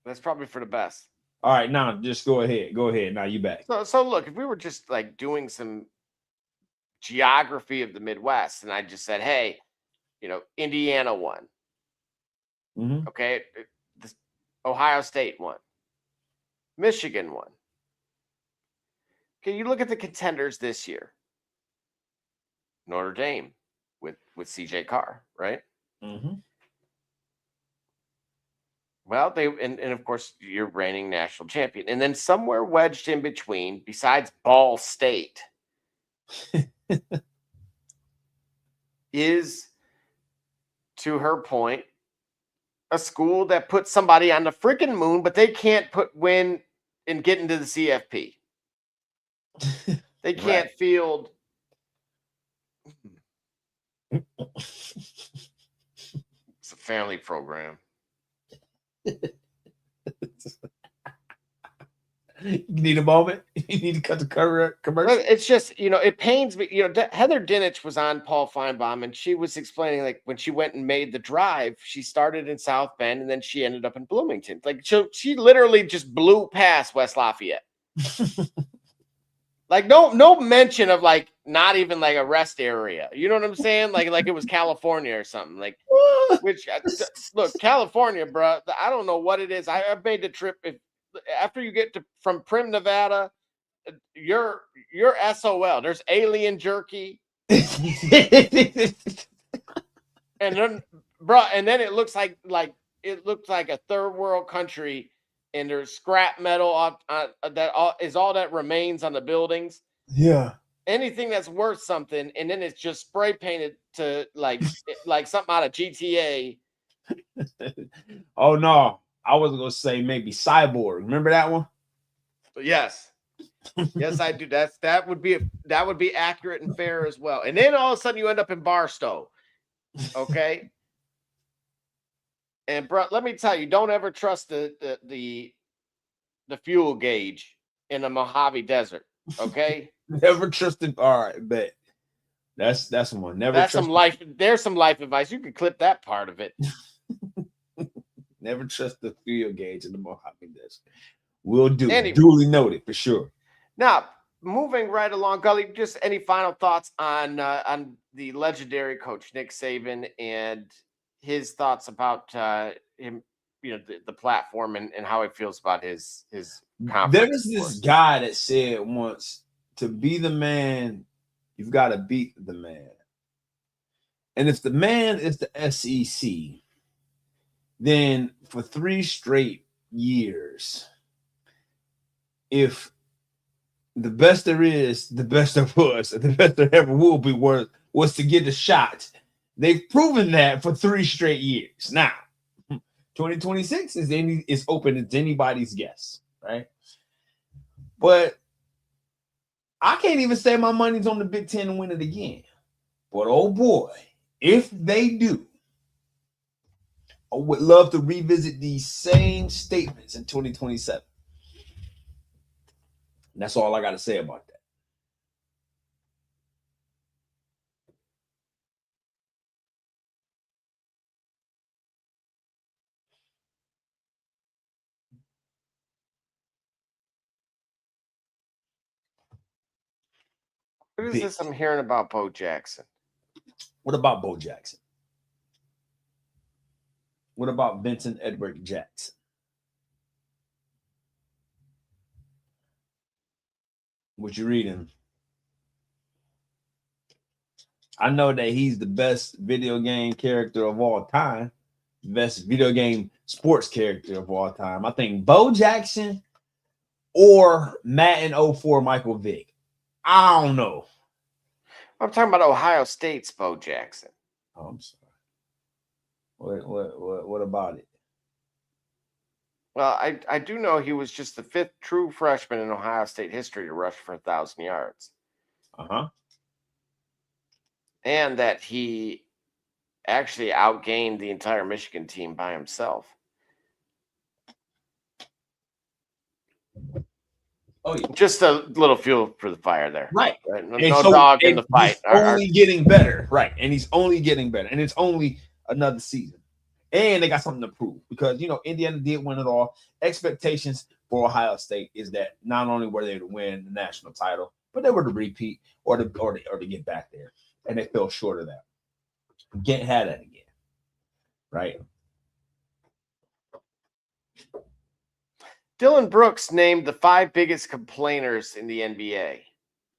That's probably for the best. All right, now just go ahead. Go ahead. Now you back. So look, if we were just like doing some geography of the Midwest, and I just said, hey, Indiana won. Mm-hmm. Okay, Ohio State won. Michigan won. Okay, you look at the contenders this year. Notre Dame with CJ Carr, right? Mm-hmm. Well, and of course you're reigning national champion, and then somewhere wedged in between, besides Ball State, is, to her point, a school that puts somebody on the freaking moon, but they can't win and get into the CFP. They can't field. It's a family program. You need a moment. You need to cut the commercial. It's just, it pains me. Heather Dinich was on Paul Feinbaum, and she was explaining, like, when she went and made the drive, she started in South Bend, and then she ended up in Bloomington. Like, she literally just blew past West Lafayette. Like, no mention of, like, not even like a rest area. You know what I'm saying? Like it was California or something. Like, which look, California, bro. I don't know what it is. I made the trip. After you get from Prim, Nevada, you're SOL. There's alien jerky, and then, bro, and then it looks like a third world country, and there's scrap metal is all that remains on the buildings. Yeah. Anything that's worth something, and then it's just spray painted to like something out of GTA. Oh no, I was gonna say maybe Cyborg. Remember that one? Yes, yes, I do. That would be accurate and fair as well. And then all of a sudden you end up in Barstow, okay? And bro, let me tell you, don't ever trust the fuel gauge in the Mojave Desert, okay? Never trusted. All right, bet. That's one. Never. That's some life. There's some life advice. You can clip that part of it. Never trust the fuel gauge in the Mojave Desert. Will do. Anyway. Duly noted for sure. Now, moving right along, Gully. Just any final thoughts on the legendary coach Nick Saban and his thoughts about him, the platform and how he feels about his conference. There was this guy that said once, to be the man, you've got to beat the man. And if the man is the SEC, then for 3 straight years, if the best there is, the best there was, and the best there ever will be was to get the shot, they've proven that for 3 straight years. Now, 2026 is open. It's anybody's guess, right? But I can't even say my money's on the Big Ten to win it again. But oh boy, if they do, I would love to revisit these same statements in 2027. And that's all I got to say about that. What is this I'm hearing about Bo Jackson? What about Bo Jackson? What about Vincent Edward Jackson? What you reading? I know that he's the best video game character of all time, best video game sports character of all time. I think Bo Jackson or Madden 04 Michael Vick. I don't know. I'm talking about Ohio State's Bo Jackson. Oh, I'm sorry. What about it? Well, I do know he was just the 5th true freshman in Ohio State history to rush for 1,000 yards. Uh-huh. And that he actually outgained the entire Michigan team by himself. Oh, yeah. Just a little fuel for the fire there. Right. No dog in the fight. He's only getting better. Right. And he's only getting better. And it's only another season. And they got something to prove because, Indiana did win it all. Expectations for Ohio State is that not only were they to win the national title, but they were to repeat or to get back there. And they fell short of that. Can't have that again. Right. Dylan Brooks named the 5 biggest complainers in the NBA.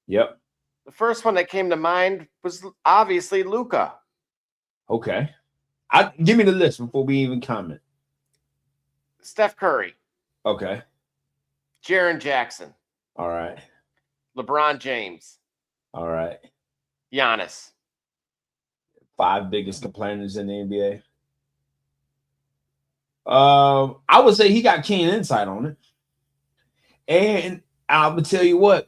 Yep. The first one that came to mind was obviously Luka. Okay. Give me the list before we even comment. Steph Curry. Okay. Jaren Jackson. All right. LeBron James. All right. Giannis. 5 biggest complainers in the NBA. I would say he got keen insight on it. And I'm gonna tell you what,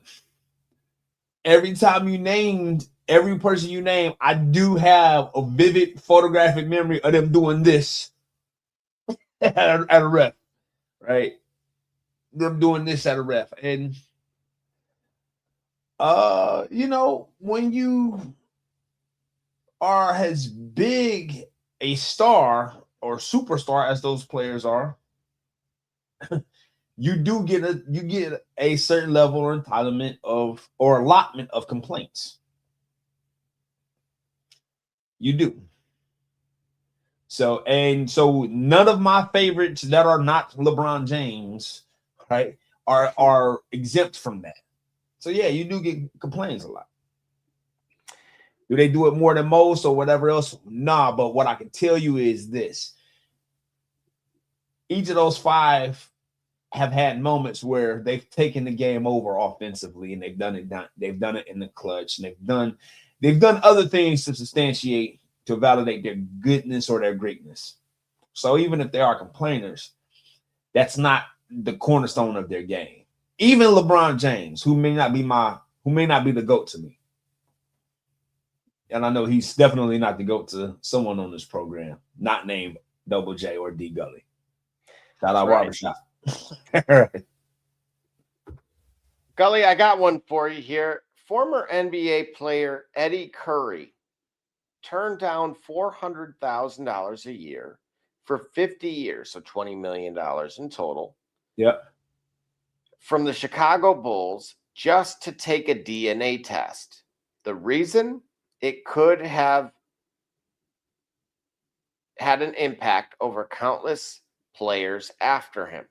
every time you named every person you name, I do have a vivid photographic memory of them doing this at a ref, right? Them doing this at a ref. And when you are as big a star or superstar as those players are, you get a certain level or entitlement of or allotment of complaints. You do. So none of my favorites that are not LeBron James, right, are exempt from that. So yeah, you do get complaints a lot. Do they do it more than most or whatever else? Nah, but what I can tell you is this. Each of those 5 have had moments where they've taken the game over offensively, and they've done it in the clutch, and they've done other things to substantiate, to validate their goodness or their greatness. So even if they are complainers, that's not the cornerstone of their game. Even LeBron James, who may not be the GOAT to me. And I know he's definitely not the GOAT to someone on this program, not named Double J or D Gully. Shout out Barbershop. Right. Gully, I got one for you here. Former NBA player Eddie Curry turned down $400,000 a year for 50 years, so $20 million in total. Yep. From the Chicago Bulls just to take a DNA test. The reason? It could have had an impact over countless players after him.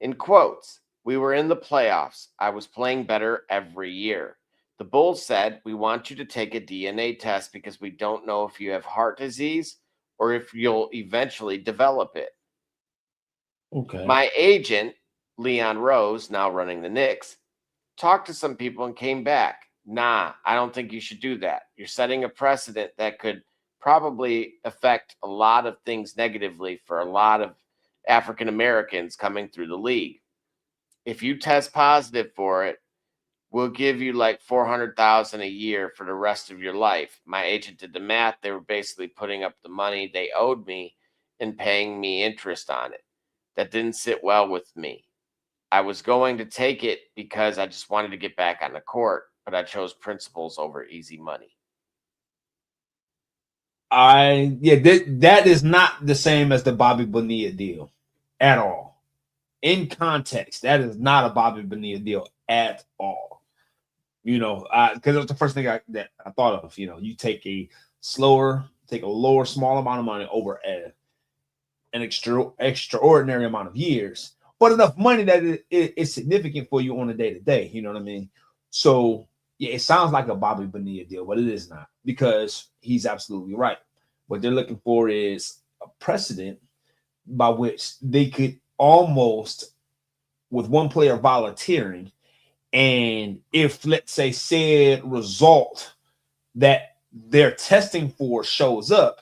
In quotes, "We were in the playoffs. I was playing better every year. The Bulls said, we want you to take a DNA test because we don't know if you have heart disease or if you'll eventually develop it." Okay. My agent, Leon Rose, now running the Knicks, talked to some people and came back. Nah, I don't think you should do that. You're setting a precedent that could probably affect a lot of things negatively for a lot of African Americans coming through the league. If you test positive for it, we'll give you like $400,000 a year for the rest of your life. My agent did the math. They were basically putting up the money they owed me and paying me interest on it. That didn't sit well with me. I was going to take it because I just wanted to get back on the court, but I chose principles over easy money. That is not the same as the Bobby Bonilla deal at all. In context, that is not a Bobby Bonilla deal at all. You know, because it was the first thing that I thought of. You know, you take a lower, small amount of money over an extraordinary amount of years, but enough money that it's significant for you on a day-to-day. You know what I mean? So yeah, it sounds like a Bobby Bonilla deal, but it is not, because he's absolutely right. What they're looking for is a precedent by which they could almost, with one player volunteering, and if, let's say, said result that they're testing for shows up,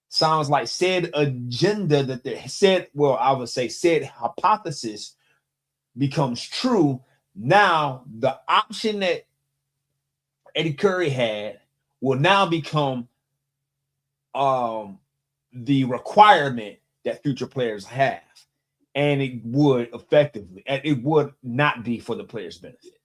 sounds like said agenda that they said, well, I would say said hypothesis becomes true. Now the option that Eddie Curry had will now become the requirement that future players have, and it would not be for the player's benefit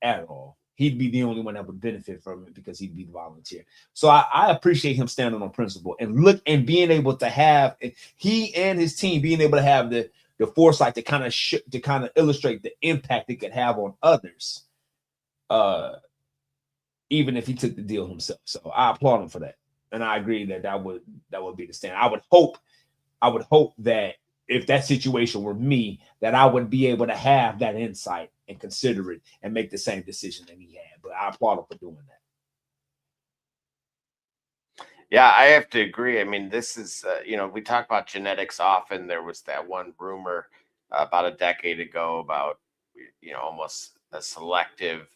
at all. He'd be the only one that would benefit from it because he'd be the volunteer. So I appreciate him standing on principle and being able to have, he and his team being able to have the foresight to kind of illustrate the impact it could have on others, even if he took the deal himself. So I applaud him for that, and I agree that would be the stand. I would hope that if that situation were me, that I would be able to have that insight and consider it and make the same decision that he had. But I applaud him for doing that. Yeah, I have to agree. I mean, this is, we talk about genetics often. There was that one rumor about a decade ago about, almost a selective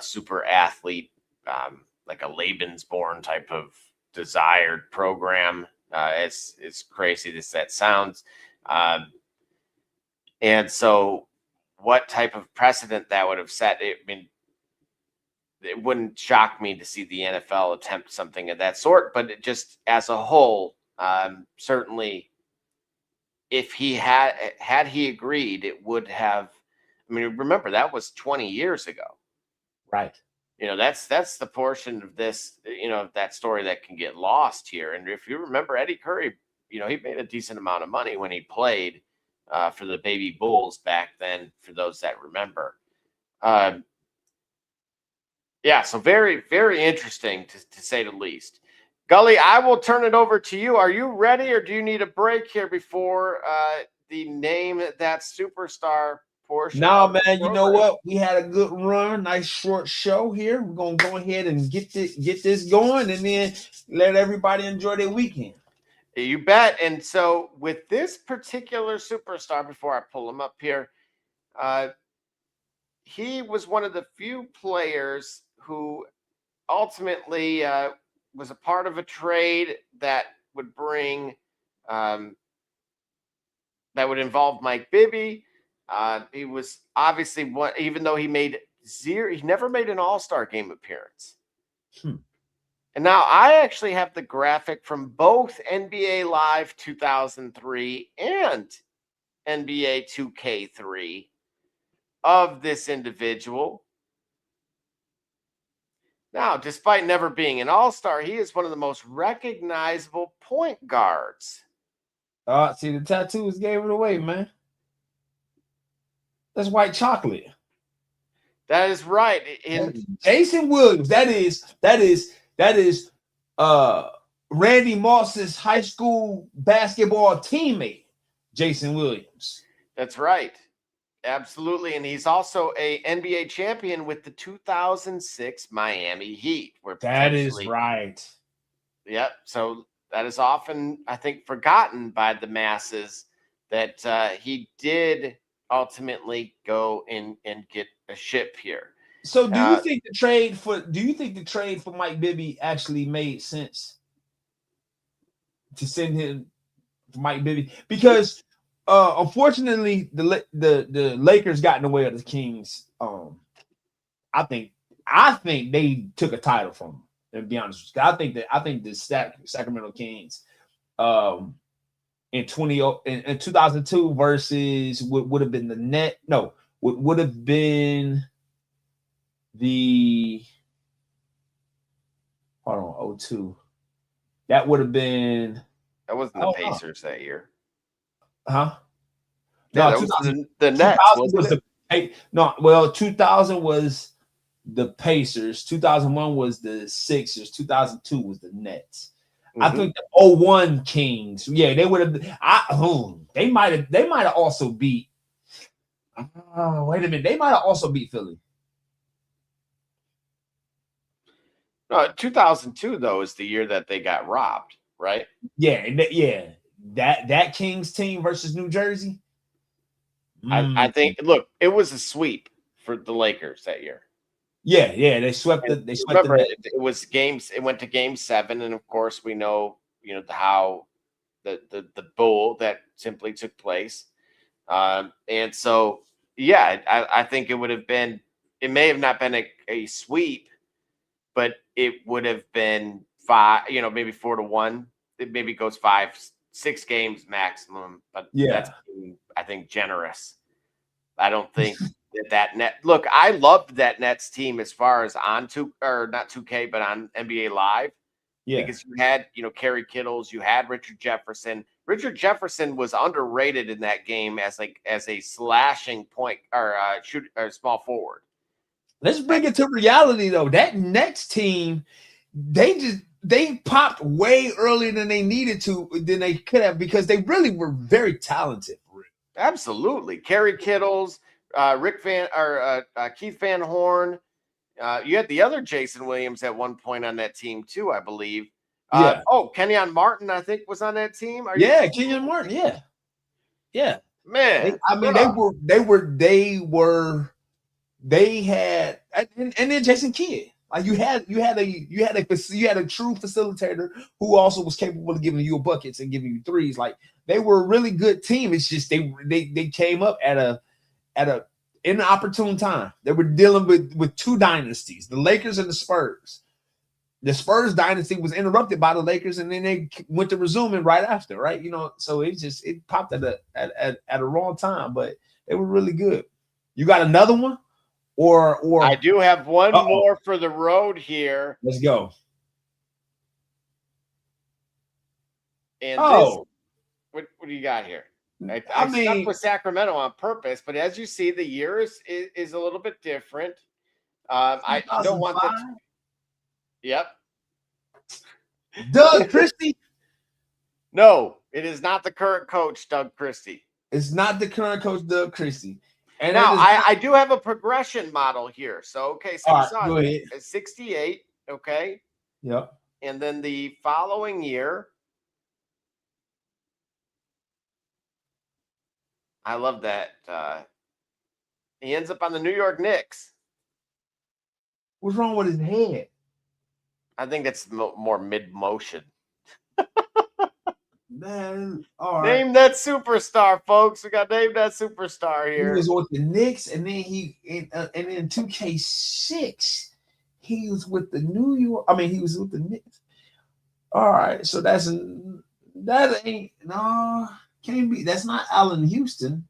super athlete, like a Lebensborn type of desired program. It's crazy as that sounds. And so what type of precedent that would have set? I mean, it wouldn't shock me to see the NFL attempt something of that sort, but it just as a whole, certainly if he had he agreed, it would have, I mean, remember that was 20 years ago. Right. That's the portion of this, that story that can get lost here. And if you remember Eddie Curry, he made a decent amount of money when he played for the Baby Bulls back then, for those that remember. Yeah, so very, very interesting to say the least. Gully, I will turn it over to you. Are you ready, or do you need a break here before the name that superstar portion? No, man, you know what? We had a good run, nice short show here. We're gonna go ahead and get this going, and then let everybody enjoy their weekend. You bet. And so with this particular superstar, before I pull him up here, he was one of the few players who ultimately was a part of a trade that would bring that would involve Mike Bibby. He was obviously one, even though he never made an All-Star game appearance. And now I actually have the graphic from both NBA Live 2003 and NBA 2K3 of this individual. Now, despite never being an All-Star, he is one of the most recognizable point guards. See, the tattoos gave it away, man. That's white chocolate. That is right. Jason Williams. That is Randy Moss's high school basketball teammate, Jason Williams. That's right. Absolutely. And he's also a NBA champion with the 2006 Miami Heat. That is right. Yep. So that is often, I think, forgotten by the masses that he did ultimately go and get a ship here. So do you think the trade for Mike Bibby actually made sense to send him for Mike Bibby? Because unfortunately the Lakers got in the way of the Kings. I think they took a title from him, to be honest with you. I think the Sacramento Kings in 2002 versus would have been the net. No, would have been the 02. That would have been. That wasn't the Pacers that year. Huh? Yeah, No, the Nets. Was the 2000 was the Pacers. 2001 was the Sixers. 2002 was the Nets. Mm-hmm. I think the 01 Kings. Yeah, they would have. They might have also beat. Wait a minute. They might have also beat Philly. No, 2002 though is the year that they got robbed, right? Yeah. That Kings team versus New Jersey. I think. Look, it was a sweep for the Lakers that year. Yeah, they swept the. They swept remember, it was games. It went to Game 7, and of course, we know how the bull that simply took place, and so yeah, I think it would have been. It may have not been a sweep, but it would have been 5. Maybe 4-1. It maybe goes 5-6 games maximum, but that's I think generous. I don't think. That net look, I loved that Nets team as far as not 2K, but on NBA Live. Yeah, because you had Kerry Kittles, you had Richard Jefferson. Richard Jefferson was underrated in that game as a slashing point or shoot or small forward. Let's bring it to reality though. That Nets team, they popped way earlier than they needed to, than they could have, because they really were very talented. Absolutely, Kerry Kittles. Keith Van Horn. You had the other Jason Williams at one point on that team too, I believe. Kenyon Martin, I think, was on that team. Kenyon Martin. Yeah. Man, they had, and then Jason Kidd. Like you had a true facilitator who also was capable of giving you buckets and giving you threes. Like they were a really good team. It's just they came up at an inopportune time. They were dealing with two dynasties, the Lakers and the Spurs. The Spurs dynasty was interrupted by the Lakers, and then they went to resuming right after, right? So it popped at a wrong time, but they were really good. You got another one? Or I do have one more for the road here. Let's go. And what do you got here? I mean, stuck with Sacramento on purpose, but as you see, the year is a little bit different. I don't want that. Yep. Doug Christie? No, it is not the current coach, Doug Christie. It's not the current coach, Doug Christie. And now I do have a progression model here. So we saw 68. Okay. Yep. And then the following year. I love that. He ends up on the New York Knicks. What's wrong with his head? I think that's more mid-motion. Man, all right. Name that superstar, folks. We got to name that superstar here. He was with the Knicks, and then in 2K6, he was with the New York. I mean, he was with the Knicks. All right, so that ain't no. Can't be. That's not Allen Houston.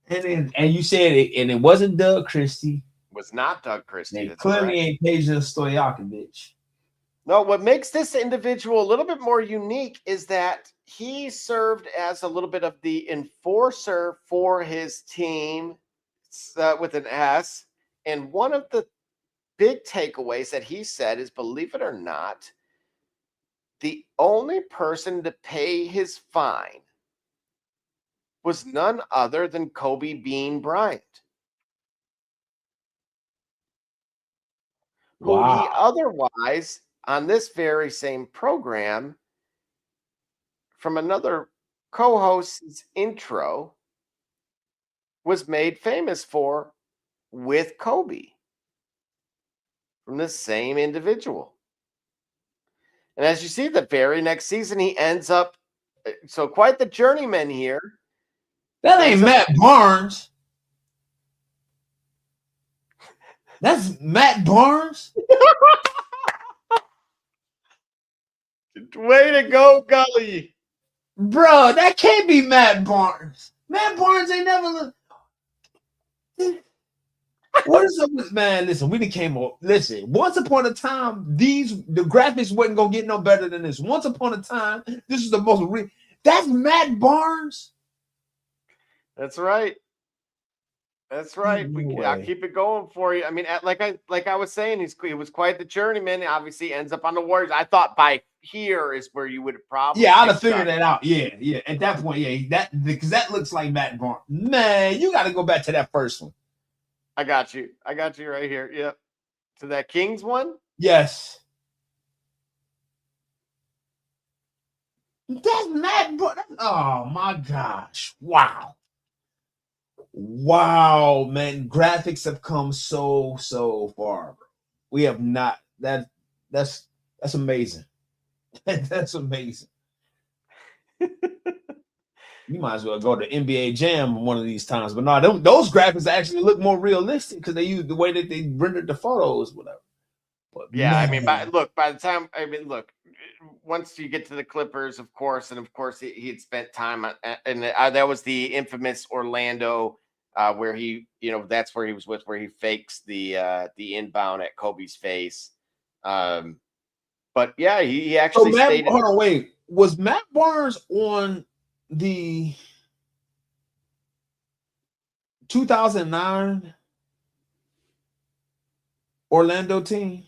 And you said it, and it wasn't Doug Christie. It was not Doug Christie. It clearly ain't Peja Stojakovic. No, what makes this individual a little bit more unique is that he served as a little bit of the enforcer for his team with an S. And one of the big takeaways that he said is, believe it or not, the only person to pay his fine was none other than Kobe Bean Bryant, who he otherwise, on this very same program, from another co-host's intro was made famous for with Kobe from the same individual. And as you see, the very next season, he ends up, so quite the journeyman here. That ain't Matt Barnes. That's Matt Barnes. Way to go, Gully. Bro, that can't be Matt Barnes. Matt Barnes ain't never looked. What is up with, man? Listen, we came up. Listen, once upon a time, the graphics wasn't gonna get no better than this. Once upon a time, this is the most that's Matt Barnes. That's right. That's right. I'll keep it going for you. I mean, like I was saying, he was quite the journeyman. Obviously, ends up on the Warriors. I thought by here is where you would probably. Yeah, I'd have figured that out. Yeah. At that point, because that looks like Matt Barnes. Man, you got to go back to that first one. I got you right here. Yep. To that Kings one? Yes. That's Matt Barnes. Oh my gosh. Wow. Wow, man. Graphics have come so far. We have not. That's amazing. That's amazing. You might as well go to NBA Jam one of these times. But no, those graphics actually look more realistic because they use the way that they rendered the photos, whatever. But yeah, man. I mean, by the time, once you get to the Clippers, of course, and of course he had spent time and that was the infamous Orlando where he, that's where he was where he fakes the inbound at Kobe's face. But yeah, he actually stated. Hold on, wait. Was Matt Barnes on the 2009 Orlando team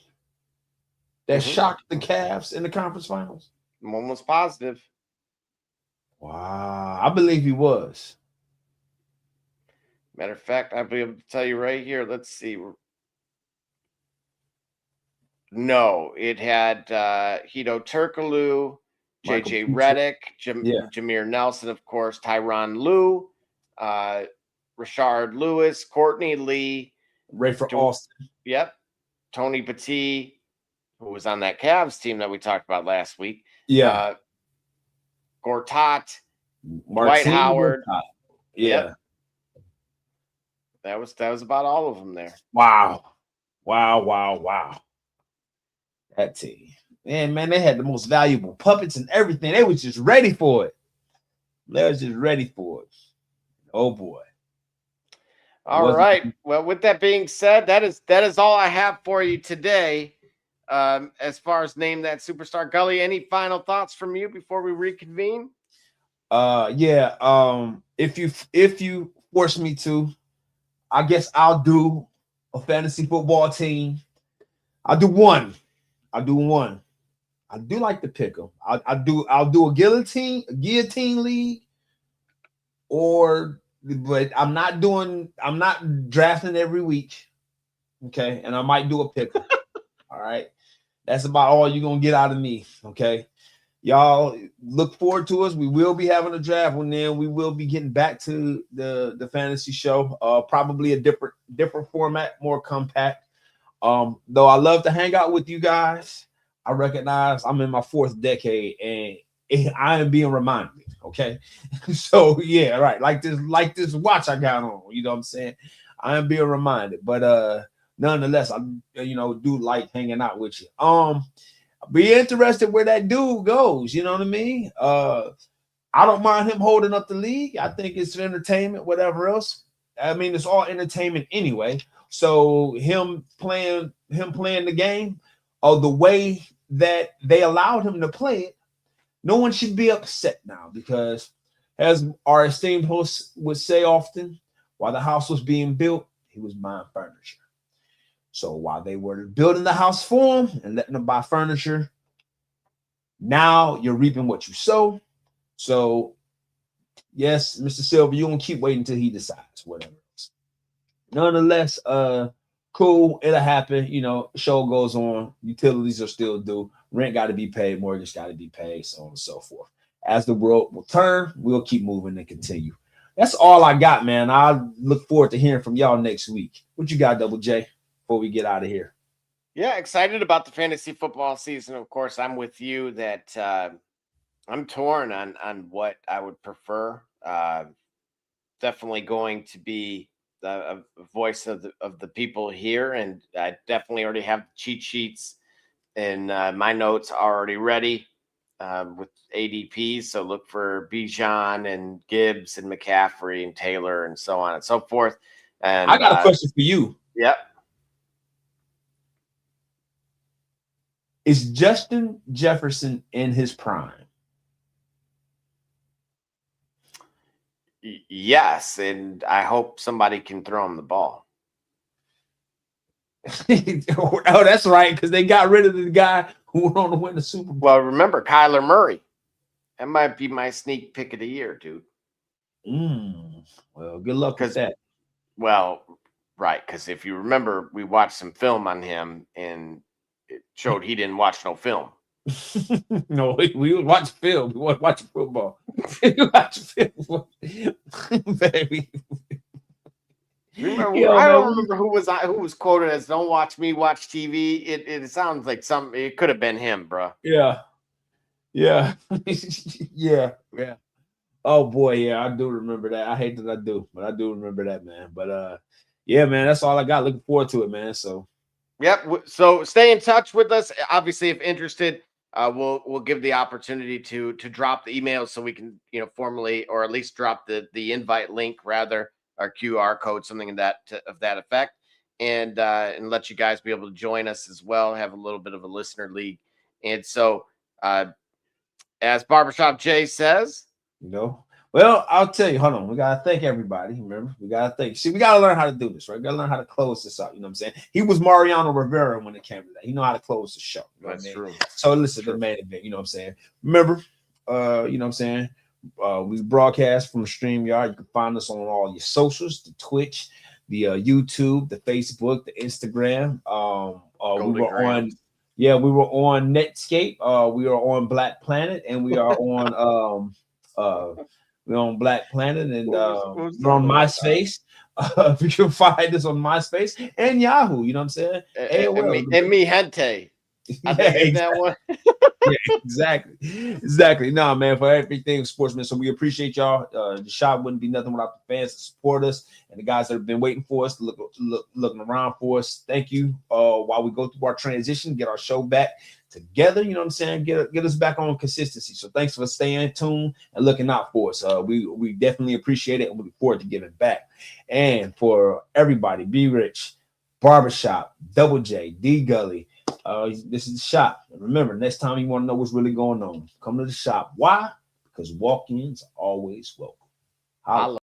that shocked the Cavs in the conference finals? I'm almost positive. Wow, I believe he was. Matter of fact, I'll be able to tell you right here. Let's see. No, it had Hedo Turkoglu, JJ Redick, Jameer Nelson, of course, Tyronn Lue, Rashard Lewis, Courtney Lee, Rayford Austin. Yep. Tony Petit, who was on that Cavs team that we talked about last week. Yeah. Gortat, Dwight Howard. Gortat. Yeah. Yep. That was about all of them there. Wow. That team. Man, they had the most valuable puppets and everything. They was just ready for it. Oh boy. All right. Well, with that being said, that is all I have for you today. As far as Name That Superstar. Gully, any final thoughts from you before we reconvene? If you force me to, I guess I'll do a fantasy football team. I'll do one. I do like to pick them. I'll do a guillotine league, but I'm not drafting every week. Okay, and I might do a pick 'em. All right. That's about all you're gonna get out of me. Okay. Y'all look forward to us. We will be having a draft, and then we will be getting back to the fantasy show. Probably a different format, more compact. Though I love to hang out with you guys, I recognize I'm in my 4th decade and I am being reminded. Okay. So yeah, right. Like this watch I got on, you know what I'm saying? I am being reminded, but nonetheless, I do like hanging out with you. Be interested where that dude goes, you know what I mean? I don't mind him holding up the league. I think it's entertainment, whatever else. I mean, it's all entertainment anyway. So him playing the game the way that they allowed him to play it, no one should be upset now, because as our esteemed host would say often, while the house was being built, he was buying furniture. So while they were building the house for him and letting him buy furniture, now you're reaping what you sow. So yes, Mr. Silver, you're gonna keep waiting until he decides, whatever. Nonetheless, cool, it'll happen. Show goes on, utilities are still due, rent got to be paid, mortgage got to be paid, so on and so forth. as the world will turn, we'll keep moving and continue. That's all I got, man. I look forward to hearing from y'all next week. What you got, Double J, before we get out of here? Yeah, excited about the fantasy football season. Of course, I'm with you that I'm torn on what I would prefer. Definitely going to be a voice of the people here, and I definitely already have cheat sheets and my notes are already ready with ADPs. So look for Bijan and Gibbs and McCaffrey and Taylor and so on and so forth. And I got a question for you. Yep. Is Justin Jefferson in his prime? Yes, and I hope somebody can throw him the ball. Oh, that's right, because they got rid of the guy who went on to win the Super Bowl. Well, remember Kyler Murray. That might be my sneak pick of the year, dude. Well, good luck with that. Well, right, because if you remember, we watched some film on him, and it showed he didn't watch no film. No, we would watch film. We would watch football. We watch film, baby. Remember, I don't remember who was quoted as "Don't watch me, watch TV." It sounds like something. It could have been him, bro. Yeah. Yeah. Oh boy, yeah, I do remember that. I hate that I do, but I do remember that, man. But yeah, man, that's all I got. Looking forward to it, man. So yep. So stay in touch with us. Obviously, if interested, we'll give the opportunity to drop the emails so we can, formally, or at least drop the invite link, rather, our QR code, something of that effect, and let you guys be able to join us as well. Have a little bit of a listener league, and so as Barbershop Jay says, well, I'll tell you. Hold on, we gotta thank everybody. Remember, we gotta thank. See, we gotta learn how to do this, right? We gotta learn how to close this out. You know what I'm saying? He was Mariano Rivera when it came to that. He know how to close the show. You know That's true. So listen, the main event. You know what I'm saying? Remember, you know what I'm saying? We broadcast from StreamYard. You can find us on all your socials: the Twitch, the YouTube, the Facebook, the Instagram. We were on Netscape. We are on Black Planet, and we are on we're on Black Planet, and we're on MySpace. You can find us on MySpace and Yahoo. You know what I'm saying? And me Hente. I think that one. Yeah, exactly. No, man, for everything sportsman. So we appreciate y'all. The shop wouldn't be nothing without the fans to support us and the guys that have been waiting for us, looking around for us. Thank you. While we go through our transition, get our show back together. You know what I'm saying? Get us back on consistency. So thanks for staying tuned and looking out for us. We definitely appreciate it, and we look forward to giving back. And for everybody, Be Rich, Barbershop, Double J, D Gully. This is the shop. And remember, next time you want to know what's really going on, come to the shop. Why? Because walk-ins are always welcome. Holla.